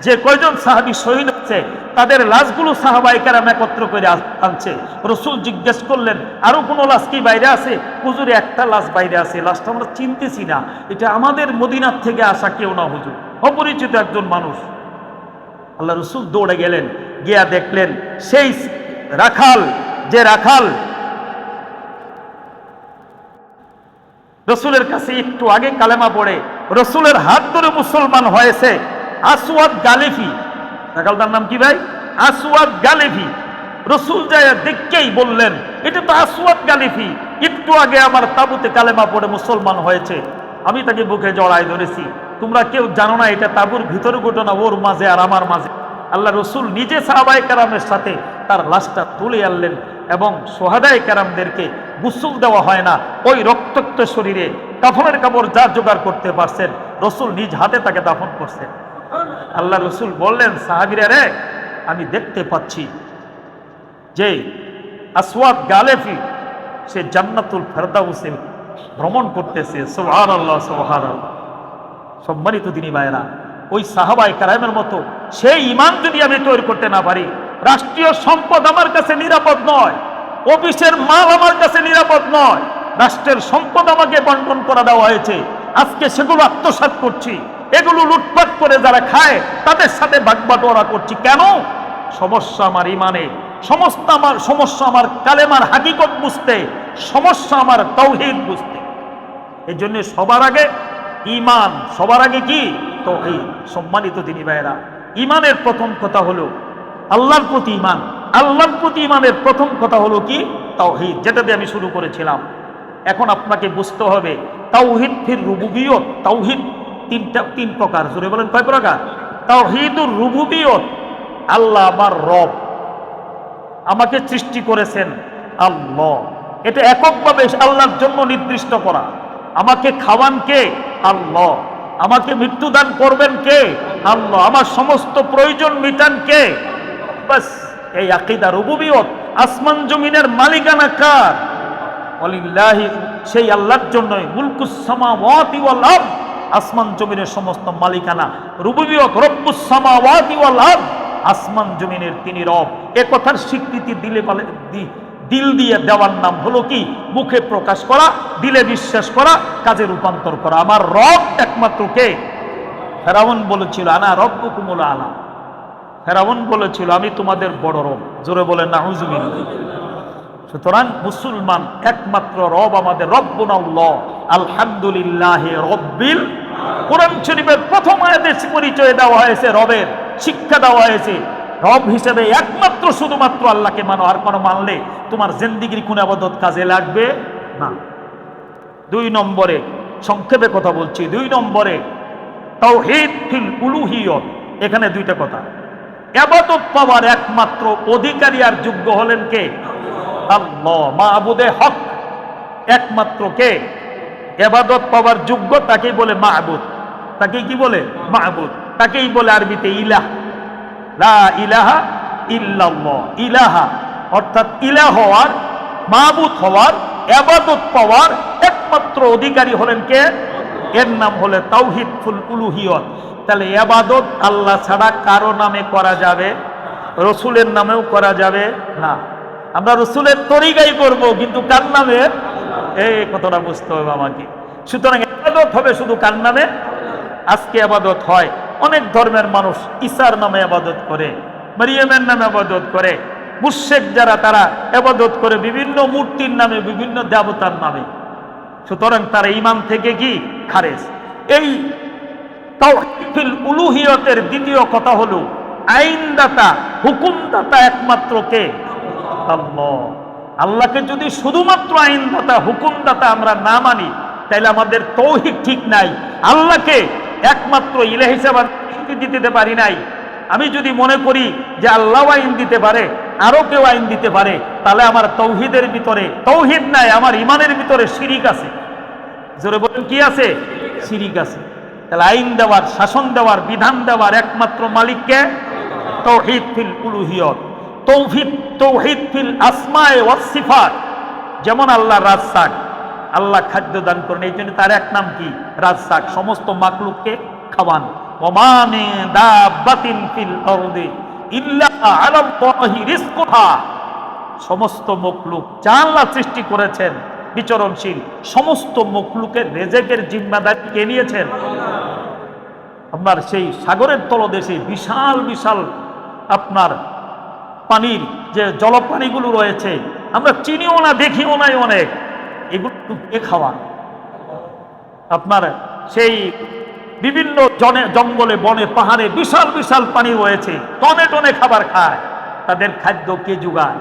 যে কয়জন সাহাবী শহীদ হচ্ছে, তাদের লাশগুলো সাহাবায়ে কেরাম একত্র করে আনছে। রসুল জিজ্ঞেস করলেন, আরো কোনো লাশ কি বাইরে আছে? হুজুর, একটা লাশ বাইরে আছে, লাশটা আমরা চিনতেছি না, এটা আমাদের মদিনার থেকে আসা কেউ না হুজুর, অপরিচিত একজন মানুষ। আল্লাহ রসুল দৌড়ে গেলেন, গিয়া দেখলেন সেই রাখাল, যে রাখাল রসুলের কাছে একটু আগে কালেমা পড়ে রসুলের হাত ধরে মুসলমান হয়েছে, আসওয়াদ গালিফি। রাখালটার নাম কি ভাই? আসওয়াদ গালিফি। রসুল যায় দেখকেই বললেন, এটা তো আসওয়াদ গালিফি, একটু আগে আমার তাবুতে কালেমা পড়ে মুসলমান হয়েছে। আমি তাকে বুকে জড়ায় ধরেছি। তোমরা কেউ জানো না এটা তাবুর ভিতরে ঘটনা, ওর মাঝে আর আমার মাঝে। আল্লাহ রসুল নিজে সাহাবায়ে কেরামের সাথে তার লাশটা তুলে আনলেন এবং সোহাদায়ে কেরামদেরকে গোসল দেওয়া হয় না, ওই রক্তাক্ত শরীরে কাফনের কাপড় যা জোগাড় করতে পারছেন রসুল নিজ হাতে তাকে দাফন করছেন। আল্লাহ রসুল বললেন, সাহাবীরা রে, আমি দেখতে পাচ্ছি যে আসওয়াদ গালেফি সে জান্নাতুল ফেরদাউসে ভ্রমণ করতেছে। সুবহানাল্লাহ, সুবহানাল্লাহ। সম্মানিত দিনী ভাইরা, ওই সাহাবায়ে কেরামের মতো সেই ঈমান যদি আমি তৈরি করতে না পারি, রাষ্ট্রীয় সম্পদ আমার কাছে নিরাপদ নয়, অফিসের মাল আমার কাছে নিরাপদ নয়, রাষ্ট্রের সম্পদ আমাকে বন্টন করা দেওয়া হয়েছে, আজকে সেগুলো আত্মসাৎ করছি, এগুলো লুটপাট করে যারা খায় তাদের সাথে ভাগবাটোয়ারা করছি। কেন? সমস্যা আমার ঈমানে, সমস্যা আমার কালেমার হাকিকত বুঝতে, সমস্যা আমার তাওহীদ বুঝতে। এই জন্য সবার আগে ঈমান, সবার আগে কি? তাওহীদ। সম্মানিত দিনী ভাইরা, ঈমানের প্রথম কথা হলো আল্লাহর প্রতি ঈমান। আল্লাহর প্রতি ঈমানের প্রথম কথা হলো কি? তাওহীদ, যেটা দিয়ে আমি শুরু করেছিলাম। এখন আপনাকে বুঝতে হবে তাওহীদ ফির রুবুবিয়ত। তাওহীদ তিন প্রকার। জোরে বলেন, কয় প্রকার? তাওহীদুর রুবুবিয়ত, আল্লাহ আমার রব, আমাকে সৃষ্টি করেছেন আল্লাহ, এটা এককভাবে আল্লাহর জন্য নির্দিষ্ট করা। আমাকে খাওয়ান কে? আল্লাহ। আমাকে মৃত্যুদান করবেন কে? আল্লাহ। আমার সমস্ত প্রয়োজন মিটান কে? বাস, এই আকীদা রুবুবিয়ত। আসমান জমিনের মালিকানা কার? ওয়ালিল্লাহি, সেই আল্লাহর জন্যই। মুলকুস সামাওয়াতি ওয়াল আরদ, আসমান জমিনের সমস্ত মালিকানা রুবুবিয়ত। রব্বুস সামাওয়াতি ওয়াল আরদ, আসমান জমিনের তিনি রব। এ কথার স্বীকৃতি দিল দিয়ে দেওয়ার নাম হলো কি? মুখে প্রকাশ করা, দিলে বিশ্বাস করা, কাজে রূপান্তর করা। আমার রব একমাত্র কে? ফেরাউন বলেছিল, আনা রব্বুকুমুল আলা। ফেরাউন বলেছিল, আমি তোমাদের বড় রব। জোরে বলেন নাউজুবিল্লাহ। সুতরাং মুসলমান একমাত্র রব আমাদের রব্বুনাল্লাহ, আলহামদুলিল্লাহি রব্বিল। কোরআন শরীফের প্রথম আয়াতে পরিচয় দেওয়া হয়েছে রবের, শিক্ষা দেওয়া হয়েছে রব হিসেবে একমাত্র শুধুমাত্র আল্লাহকে মানো। আর কোনো মানলে তোমার জিন্দেগির কোন ইবাদত কাজে লাগবে না। 2 নম্বরে, সংক্ষেপে কথা বলছি, 2 নম্বরে তাওহীদ ফিল উলুহিয়ত। এখানে 2টা কথা। ইবাদত পাওয়ার একমাত্র অধিকারী আর যোগ্য হলেন কে? আল্লাহ, মাবুদে হক একমাত্র কে, ইবাদত পাওয়ার যোগ্য তাকেই বলে মাবুদ। তাকে কি বলে? মাবুদ। তাকেই বলে আরবিতে ইলাহ। লা ইলাহা ইল্লাল্লাহ। ইলাহা অর্থাৎ ইলাহ হওয়ার, মাবুদ হওয়ার, ইবাদত পাওয়ার একমাত্র অধিকারী হলেন কে? এর নাম হলে তাওহীদুল উলুহিয়ত। তাহলে ইবাদত আল্লাহ ছাড়া কারো নামে করা যাবে, রসুলের নামেও করা যাবে না। আমরা রসুলের তরিকাই করব, কিন্তু কার নামে? এই কথাটা বুঝতে হবে আমাকে। সুতরাং ইবাদত হবে শুধু কার নামে? আজকে ইবাদত হয় অনেক ধর্মের মানুষ ঈসার নামে ইবাদত করে, মারিয়ামের নামে ইবাদত করে, মুশরিক যারা তারা ইবাদত করে বিভিন্ন মূর্তির নামে, বিভিন্ন দেবতার নামে। সুতরাং তারা ঈমান থেকে কি খারেজ। এই তাওহীদুল উলুহিয়তের দ্বিতীয় কথা হলো আইনদাতা, হুকুমদাতা একমাত্র কে? আল্লাহ। আল্লাহকে যদি শুধুমাত্র আইনদাতা, হুকুমদাতা আমরা না মানি, তাহলে আমাদের তৌহিদ ঠিক নাই। আল্লাহকে একমাত্র ইলাহ হিসেবে দিতে পারি নাই। আমি যদি মনে করি যে আল্লাহ আইন দিতে পারে, আরো কেউ আইন দিতে পারে, তাহলে আমার তৌহিদের ভিতরে তৌহিদ নাই, আমার ইমানের ভিতরে শিরিক আছে। জোরে বলেন কি আছে? শিরিক আছে। তাহলে আইন দেওয়ার, শাসন দেওয়ার, বিধান দেওয়ার একমাত্র মালিককে? তাওহীদ ফিল উলুহিয়ত। তাওহীদ ফিল আসমায়ে ওয়াস সিফাত। যেমন আল্লাহ রাজ্জাক, আল্লাহ খাদ্য দান করেন, এই জন্য তার এক নাম কি? রাজ্জাক। সমস্ত মাখলুককে খাওয়ান। ওমা মিন দাব্বাতিন ফিল আরদি ইল্লা আলাল্লাহি রিজকুহা। সমস্ত মখলুক যা আল্লাহ সৃষ্টি করেছেন বিচরণশীল, সমস্ত মখলুকের রেজেকের জিম্মাদারি কে নিয়েছেন? আপনার সেই সাগরের তলদেশে বিশাল বিশাল আপনার পানির যে জলপ্রাণীগুলো রয়েছে, আমরা চিনিও না, দেখিও নাই অনেক, এগুলো কে খাওয়া? আপনার সেই বিভিন্ন জঙ্গলে, বনে, পাহাড়ে বিশাল বিশাল পানি রয়েছে, টনে টনে খাবার খায়। তাদের খাদ্য কে যোগায়?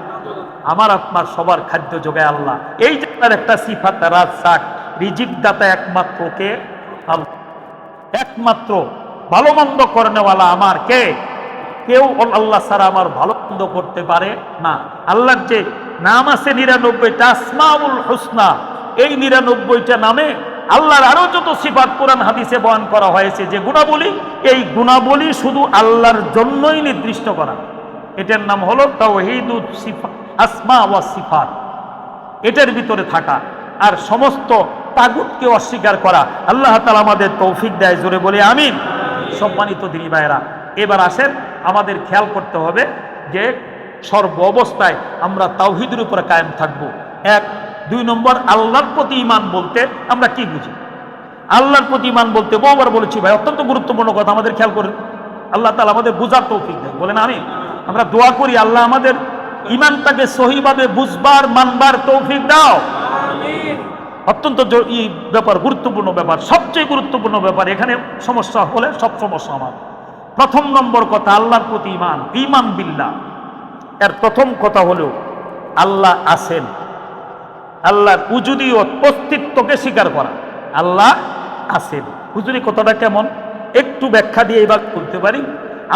আমার আপনার সবার খাদ্য যোগায় আল্লাহ। এই যে তার একটা সিফাত রাজ্জাক, রিজিক দাতা একমাত্র কে? আল্লাহ। একমাত্র ভালো মন্দ করেনেওয়ালা আমার কে? কেউ আল্লাহ ছাড়া আমার ভালো মন্দ করতে পারে না। আল্লাহর যে নাম আছে ৯৯টা, আসমাউল হুসনা, এই ৯৯টা নামে আল্লাহর আরো যত সিফাত কোরআন হাদিসে বয়ান করা হয়েছে, যে গুণাবলী, এই গুণাবলী শুধু আল্লাহর জন্যই নির্দিষ্ট করা। এটার নাম হলো তাওহীদুস সিফাত, আসমা ওয়াস সিফাত। এটার ভিতরে থাকা আর সমস্ত তাগুতকে অস্বীকার করা। আল্লাহ তাআলা আমাদের তৌফিক দেয়, জোরে বলি আমিন। সম্মানিত দিনী ভাইরা, এবার আসেন, আমাদের খেয়াল করতে হবে যে সর্ব অবস্থায় আমরা তাওহীদের উপরে কায়েম থাকবো। এক। ২ নম্বর, আল্লাহর প্রতি ঈমান বলতে আমরা কি বুঝি? আল্লাহর প্রতি ঈমান বলতে বহুবার বলেছি ভাই, অত্যন্ত গুরুত্বপূর্ণ কথা, আমাদের খেয়াল করেন। আল্লাহ তাআলা আমাদের বুঝার তৌফিক দেয়, বলেন আমিন। আমরা দোয়া করি আল্লাহ আমাদের ঈমানটাকে সহিভাবে বুঝবার, মানবার তৌফিক দাও। অত্যন্ত ব্যাপার, গুরুত্বপূর্ণ ব্যাপার, সবচেয়ে গুরুত্বপূর্ণ ব্যাপার। এখানে সমস্যা হলে সব সমস্যা আমার। প্রথম নম্বর কথা, আল্লাহর প্রতি ঈমান, ঈমান বিল্লাহ। এর প্রথম কথা হলো আল্লাহ আছেন। আল্লাহর উজুদিয়ত, অস্তিত্বকে স্বীকার করা। আল্লাহ আছেন। হুজুরি কথাটা কেমন? একটু ব্যাখ্যা দিয়ে এবার বলতে পারি।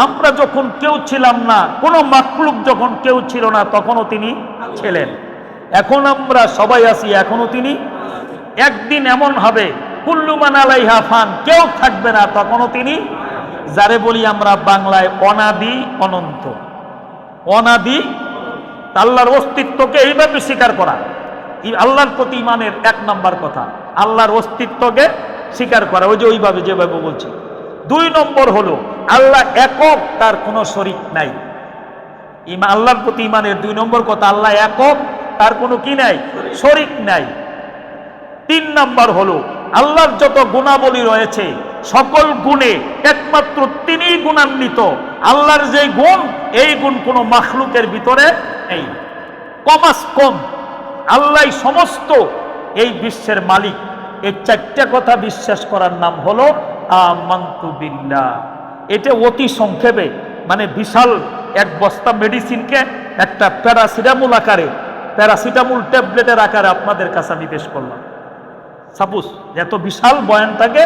আমরা যখন কেউ ছিলাম না, কোনো মাখলুক যখন কেউ ছিল না, তখনও তিনি ছিলেন। এখন আমরা সবাই আছি, এখনো তিনি। একদিন এমন হবে কুল্লু মান আলাইহা ফান, কেউ থাকবে না, তখনও তিনি। যারে বলি আমরা বাংলায় অনাদি অনন্ত। অনাদি, আল্লাহর অস্তিত্বকে এইভাবে স্বীকার করা আল্লাহর প্রতি ঈমানের ১ নাম্বার কথা। আল্লাহর অস্তিত্বকে স্বীকার করা, ওই যে ওইভাবে যেভাবে বলছি। ২ নম্বর হলো আল্লাহ একক, তার কোনো শরীক নাই। আল্লাহর প্রতি ঈমানের ২ নম্বর কথা, আল্লাহ একক, তার কোনো কি নাই? শরীক নাই। ৩ নম্বর হলো আল্লাহর যত গুণাবলী রয়েছে, সকল গুণে একমাত্র তিনিই গুণান্বিত। আল্লাহর যে গুণ, এই গুণ কোনো মাখলুকের ভিতরে নেই। কমাস কম আল্লাহ সমস্ত এই বিশ্বের মালিক। এই ৪টা কথা বিশ্বাস করার নাম হলো আমানতু বিল্লাহ। এটা অতি সংক্ষেপে, মানে বিশাল এক বস্তা মেডিসিনকে একটা প্যারাসিটামল আকারে, প্যারাসিটামল ট্যাবলেটের আকারে আপনাদের কাছে আমি পেশ করলাম। সাপোজ এত বিশাল বয়ানটাকে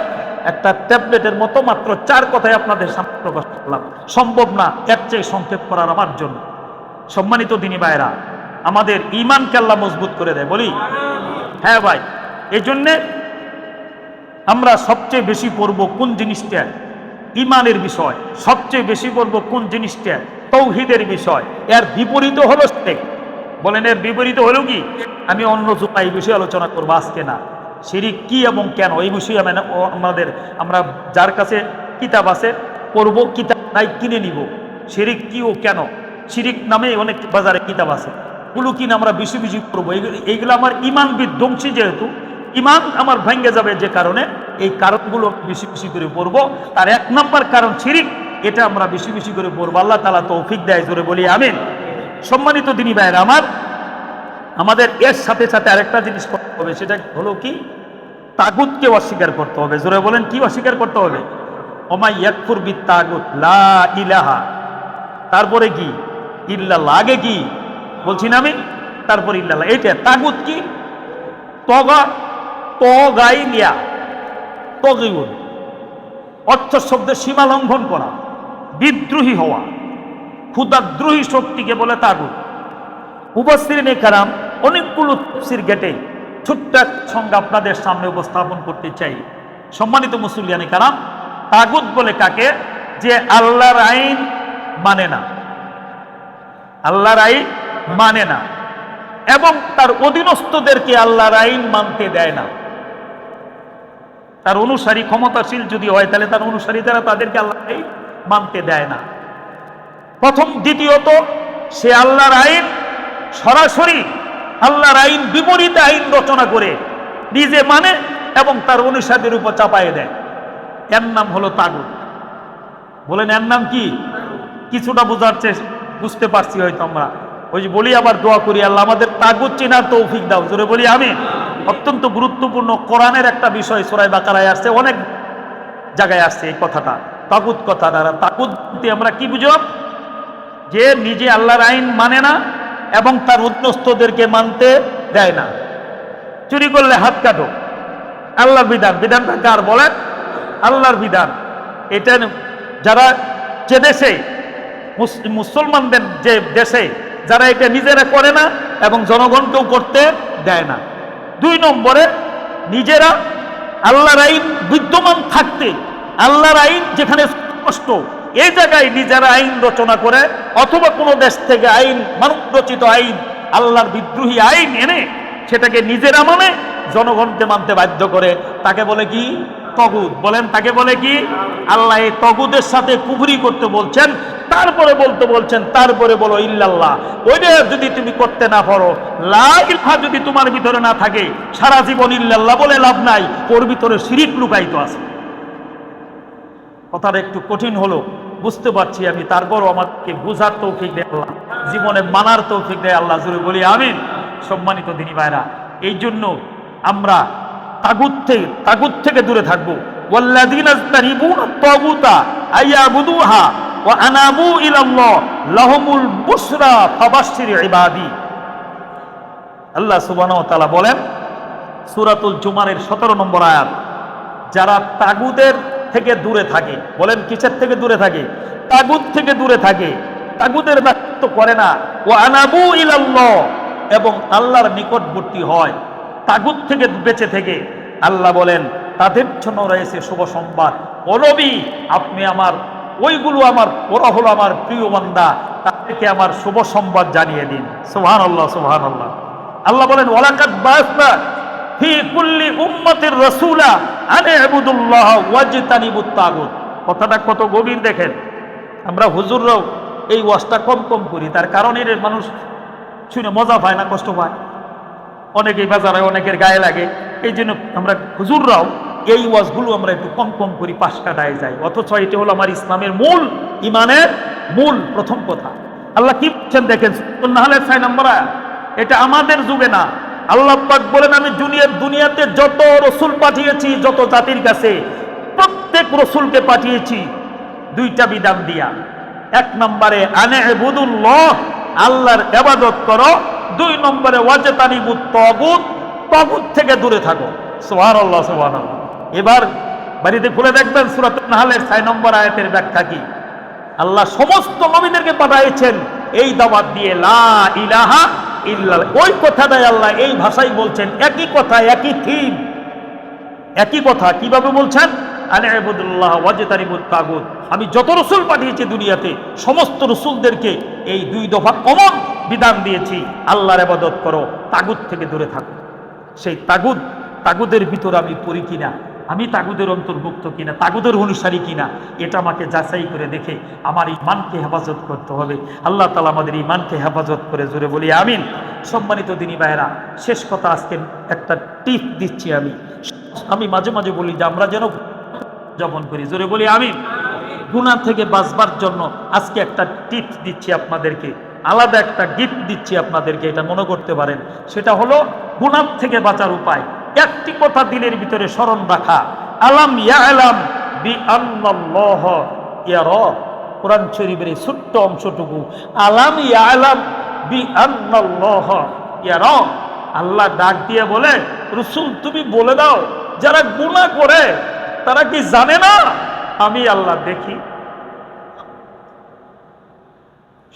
একটা ট্যাবলেটের মতো মাত্র ৪ কথায় আপনাদের সামনে প্রকাশ করলাম। সম্ভব না এর চেয়ে সংক্ষেপ করার আমার জন্য। সম্মানিত দিনী ভাইরা, আমাদের ঈমানকে আল্লাহ মজবুত করে দেয়, বলি হ্যাঁ ভাই। এই জন্যে আমরা সবচেয়ে বেশি পড়ব কোন জিনিসটা? ঈমানের বিষয়। সবচেয়ে বেশি পড়ব কোন জিনিসটা? তাওহীদের বিষয়। এর বিপরীত হলো শিরক। বলেন এর বিপরীত হলো কি? আমি অন্য জুমা এই বিষয়ে আলোচনা করবো, আজকে না। শিরিক কি এবং কেন এই বিষয়ে আমরা যার কাছে কিতাব আছে পড়ব, কিতাব নাই কিনে নিব। শিরিক কি ও কেন? শিরিক নামে অনেক বাজারে কিতাব আছে, গুলো কিনে আমরা বেশি বেশি পড়বো। এইগুলো আমার ঈমান বিধ্বংসী, যেহেতু ঈমান আমার ভেঙে যাবে, যে কারণে এই কারণগুলো বেশি বেশি করে পড়বো। তার এক নম্বর কারণ শিরিক, এটা আমরা বেশি বেশি করে পড়বো। আল্লাহ তাআলা তৌফিক দেয়, জোরে বলি আমিন। সম্মানিত দিনী ভাইরা আমার, আমাদের এর সাথে সাথে আরেকটা জিনিস করতে হবে, সেটা হলো কি? তাগুতকে অস্বীকার করতে হবে। জোরে বলেন, কি অস্বীকার করতে হবে? ওমা ইয়াকফুর বিত্তাগুত লা ইলাহা, তারপরে কি? ইল্লাল্লাহ। আগে কি বলছি না আমি? তারপর ইল্লাল্লাহ। এইটা তাগুত কি? তগা, তগাইলিয়া, তগিউন, অর্থ শব্দের সীমা লঙ্ঘন করা, বিদ্রোহী হওয়া, ক্ষুদাদ্রোহী শক্তিকে বলে তাগুত। মুফাসসিরিনে কেরাম অনেকগুলো তাফসীর গেটে ছোট্ট এক সংজ্ঞা আপনাদের সামনে উপস্থাপন করতে চাই। সম্মানিত মুসল্লিয়ানে কেরাম, তাগুত বলে কাকে? যে আল্লাহর আইন মানে না, আল্লাহর আইন মানে না, এবং তার অধীনস্থদেরকে আল্লাহর আইন মানতে দেয় না। তার অনুসারী ক্ষমতাশীল যদি হয়, তাহলে তার অনুসারী যারা, তাদেরকে আল্লাহর আইন মানতে দেয় না। প্রথম। দ্বিতীয়ত, সে আল্লাহর আইন সরাসরি, আল্লাহর আইন বিপরীত আইন রচনা করে নিজে মানে এবং তার অনুসারীদের উপর চাপায়ে দেয়। এর নাম হলো তাগুত। বলেন এর নাম কি? কিছুটা বুঝতে পারছি হয়তো আমরা। ওই যে বলি, আবার দোয়া করি, আল্লাহ আমাদের তাগুত চেনার তৌফিক দাও, জোরে বলি আমিন। অত্যন্ত গুরুত্বপূর্ণ কোরআনের একটা বিষয়, সূরা বাকারায় আসছে, অনেক জায়গায় আসছে এই কথাটা, তাগুত কথাটা। তাগুত আমরা কি বুঝলাম? যে নিজে আল্লাহর আইন মানে না এবং তার অধীনস্থদেরকে মানতে দেয় না। চুরি করলে হাত কাটো, আল্লাহর বিধান। বিধানটা কার বলেন? আল্লাহর বিধান। এটা যারা, যে দেশে মুসলমানদের যে দেশে যারা এটা নিজেরা করে না এবং জনগণকেও করতে দেয় না। 2 নম্বরে, নিজেরা আল্লাহর আইন বিদ্যমান থাকতে, আল্লাহর আইন যেখানে স্পষ্ট, এই জায়গায় নিজেরা আইন রচনা করে, অথবা কোনো দেশ থেকে আইন, মানব রচিত আইন, আল্লাহর বিদ্রোহী আইন এনে সেটাকে নিজেরা মানে জনগণকে মানতে বাধ্য করে, তাকে বলে কি? তগুত। বলেন তাকে বলে কি? আল্লাহ এই তগুদের সাথে কুফরি করতে বলছেন, তারপরে বলতে বলছেন, তারপরে বলো ইল্লাল্লাহ। ওইটা যদি তুমি করতে না পারো, লা ইলাহা যদি তোমার ভিতরে না থাকে, সারা জীবন ইল্লাল্লাহ বলে লাভ নাই, ওর ভিতরে শিরিক লুকায়িত আছে। কথাটা একটু কঠিন হলো, বুঝতে পারছি আমি, তারপরও আমাকে বুঝার তৌফিক দেয় আল্লাহ, জীবনে মানার তৌফিক দেয় আল্লাহ, জোরে বলি আমিন। সম্মানিত দিনী ভাইরা, এই জন্য আমরা তাগুত থেকে দূরে থাকবো। ওয়াল্লাযীনা ইজতানিবুনা তাগুতা আয়াবুদুহা ওয়া আনাবু ইলাল্লাহ লাহুমুল বুশরা ফাবাশশির ইবাদি। আল্লাহ সুবহানাহু ওয়া তাআলা বলেন সূরাতুল জুমারের 17 নম্বর আয়াত, যারা তাগুতের থেকে দূরে থাকে। বলেন কিসের থেকে দূরে থাকে? তাগুত থেকে দূরে থাকে, তাগুতের দাসত্ব করে না। ওয়া আনাবু ইলাল্লাহ, এবং আল্লাহর নিকটবর্তী হয়, তাগুত থেকে বেঁচে থেকে। আল্লাহ বলেন তাদের জন্য রয়েছে শুভ সংবাদ। ও নবী, আপনি আমার ওইগুলো, ওরা হলো আমার প্রিয় বান্দা, তাদেরকে আমার শুভ সংবাদ জানিয়ে দিন। সুবহানাল্লাহ, সুবহানাল্লাহ। আল্লাহ বলেন ওয়ালাকাদ বাসনা ফি কুল্লি উম্মাতির রাসূলা আন ইবুদুল্লাহ ওয়াজতানিবুত তাগুত। কথাটা কত গভীর দেখেন। আমরা হুজুররাও এই ওয়াজটা কম করি, তার কারণ এর মানুষ শুনে মজা পায় না, কষ্ট পায়, অনেকেই বাজারে, অনেকের গায়ে লাগে। এই জন্য আমরা হুজুররাও এই ওয়াজগুলো আমরা একটু কম করি, পাশ কাটায় যাই। অথচ এটা হলো আমার ইসলামের মূল, ইমানের মূল প্রথম কথা। আল্লাহ কি বলছেন দেখেন, সূরা নাহলের 6 নম্বর আয়াত। এটা আমাদের যুগে না, আল্লাহ পাক বলেন আমি দুনিয়াতে যত রসুল পাঠিয়েছি, যত জাতির কাছে, প্রত্যেক রসুলকে পাঠিয়েছি 2টা বিধান দিয়া। 1 নম্বরে আনে ইবুদুল্লাহ, আল্লাহর ইবাদত করো। 2 নম্বরে ওয়াজতানিবুত তাগুত, তাগুত থেকে দূরে থাকো। সুবহানাল্লাহ, সুবহানাল্লাহ। এবার বাড়িতে খুলে দেখবেন সূরা নাহলের 6 নম্বর আয়াতের ব্যাখ্যা কি। আল্লাহ সমস্ত নবীদেরকে পাঠিয়েছেন এই দাওয়াত দিয়ে, লা ইলাহা ইল্লাল্লাহ। ওই কথাটাই আল্লাহ এই ভাষায় বলছেন, একই কথা, একই থিম, একই কথা। কিভাবে বলছেন? আনি'বুদুল্লাহ ওয়াজতানিবুত তাগুত। আমি যত রসুল পাঠিয়েছি দুনিয়াতে, সমস্ত রসুলদেরকে এই 2 দফা কমন বিধান দিয়েছি, আল্লাহর ইবাদত করো, তাগুত থেকে দূরে থাকো। সেই তাগুদের ভিতরে আমি পড়ি কিনা, আমি তাগুদের অন্তর্ভুক্ত কিনা, তাগুদের অনুসারী কিনা, এটা আমাকে যাচাই করে দেখে আমার ঈমানকে হেফাজত করতে হবে। আল্লাহ তাআলা আমাদের ঈমানকে হেফাজত করে, জোরে বলি আমিন। সম্মানিত দিনী ভাইয়েরা, শেষ কথা, আজকে একটা টিপ দিচ্ছি আমি মাঝে মাঝে বলি যে আমরা যেন উদযাপন করি, জোরে বলি আমিন। গুনাহ থেকে বাঁচবার জন্য আজকে একটা টিপস দিচ্ছি আপনাদেরকে, আলাদা একটা গিফট দিচ্ছি আপনাদেরকে, এটা মনে করতে পারেন। সেটা হলো গুনাহ থেকে বাঁচার উপায়। একটি কথা দিলের ভিতরে স্মরণ রাখা, আলাম ইয়ালাম বিআন্নাল্লাহ ইয়ারা। কোরআন শরীফের এই ছোট্ট অংশটুকু, আলাম ইয়ালাম বিআন্নাল্লাহ ইয়ারা। আল্লাহ ডাক দিয়ে বলে, রাসূল তুমি বলে দাও, যারা গুনাহ করে তারা কি জানে না আমি আল্লাহ দেখি?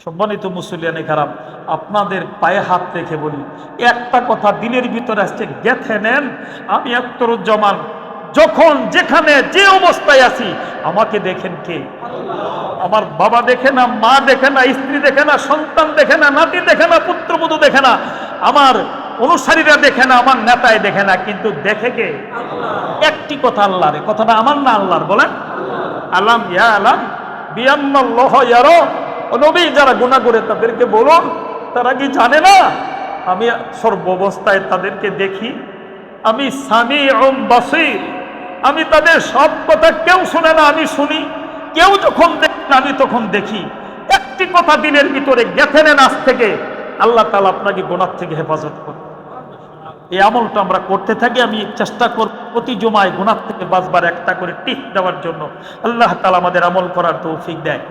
সম্মানিত মুসলিয়ানে কারাম, আপনাদের পায়ে হাত রেখে বলি, একটা কথা দিনের ভিতরে আসছে, গেঁথে নেন। আমি আখতারুজ্জামান যখন যেখানে যে অবস্থায় আছি, আমাকে দেখেন কে? আমার বাবা দেখে না, মা দেখে না, স্ত্রী দেখে না, সন্তান দেখে না, নাতি দেখে না, পুত্রবধূ দেখে না, আমার অনুসারীরা দেখে না, আমার নেতায় দেখে না, কিন্তু দেখে কে? একটি কথা আল্লাহর, কথাটা আমার না আল্লাহর। বলেন আলাম ইয়ালাম বিআন্নাল্লাহ ইয়ারা। নবী, যারা গুনাহ করে তাদেরকে বলুন, তারা কি জানে না আমি সর্বাবস্থায় তাদেরকে দেখি? আমি সামিউম বাসীর, আমি তাদের সব কথা, কেউ শুনে না আমি শুনি, কেউ যখন দেখে না আমি তখন দেখি। একটি কথা দিনের ভিতরে গেঁথে নেন আজ থেকে, আল্লাহ তাআলা আপনাকে গুনাহ থেকে হেফাজত করবে। এই আমলটা আমরা করতে থাকি। আমি চেষ্টা করব প্রতি জুমায় গুনাহ থেকে বাঁচবার একটা করে টিপ দেওয়ার জন্য। আল্লাহ তাআলা আমাদের আমল করার তৌফিক দেয়।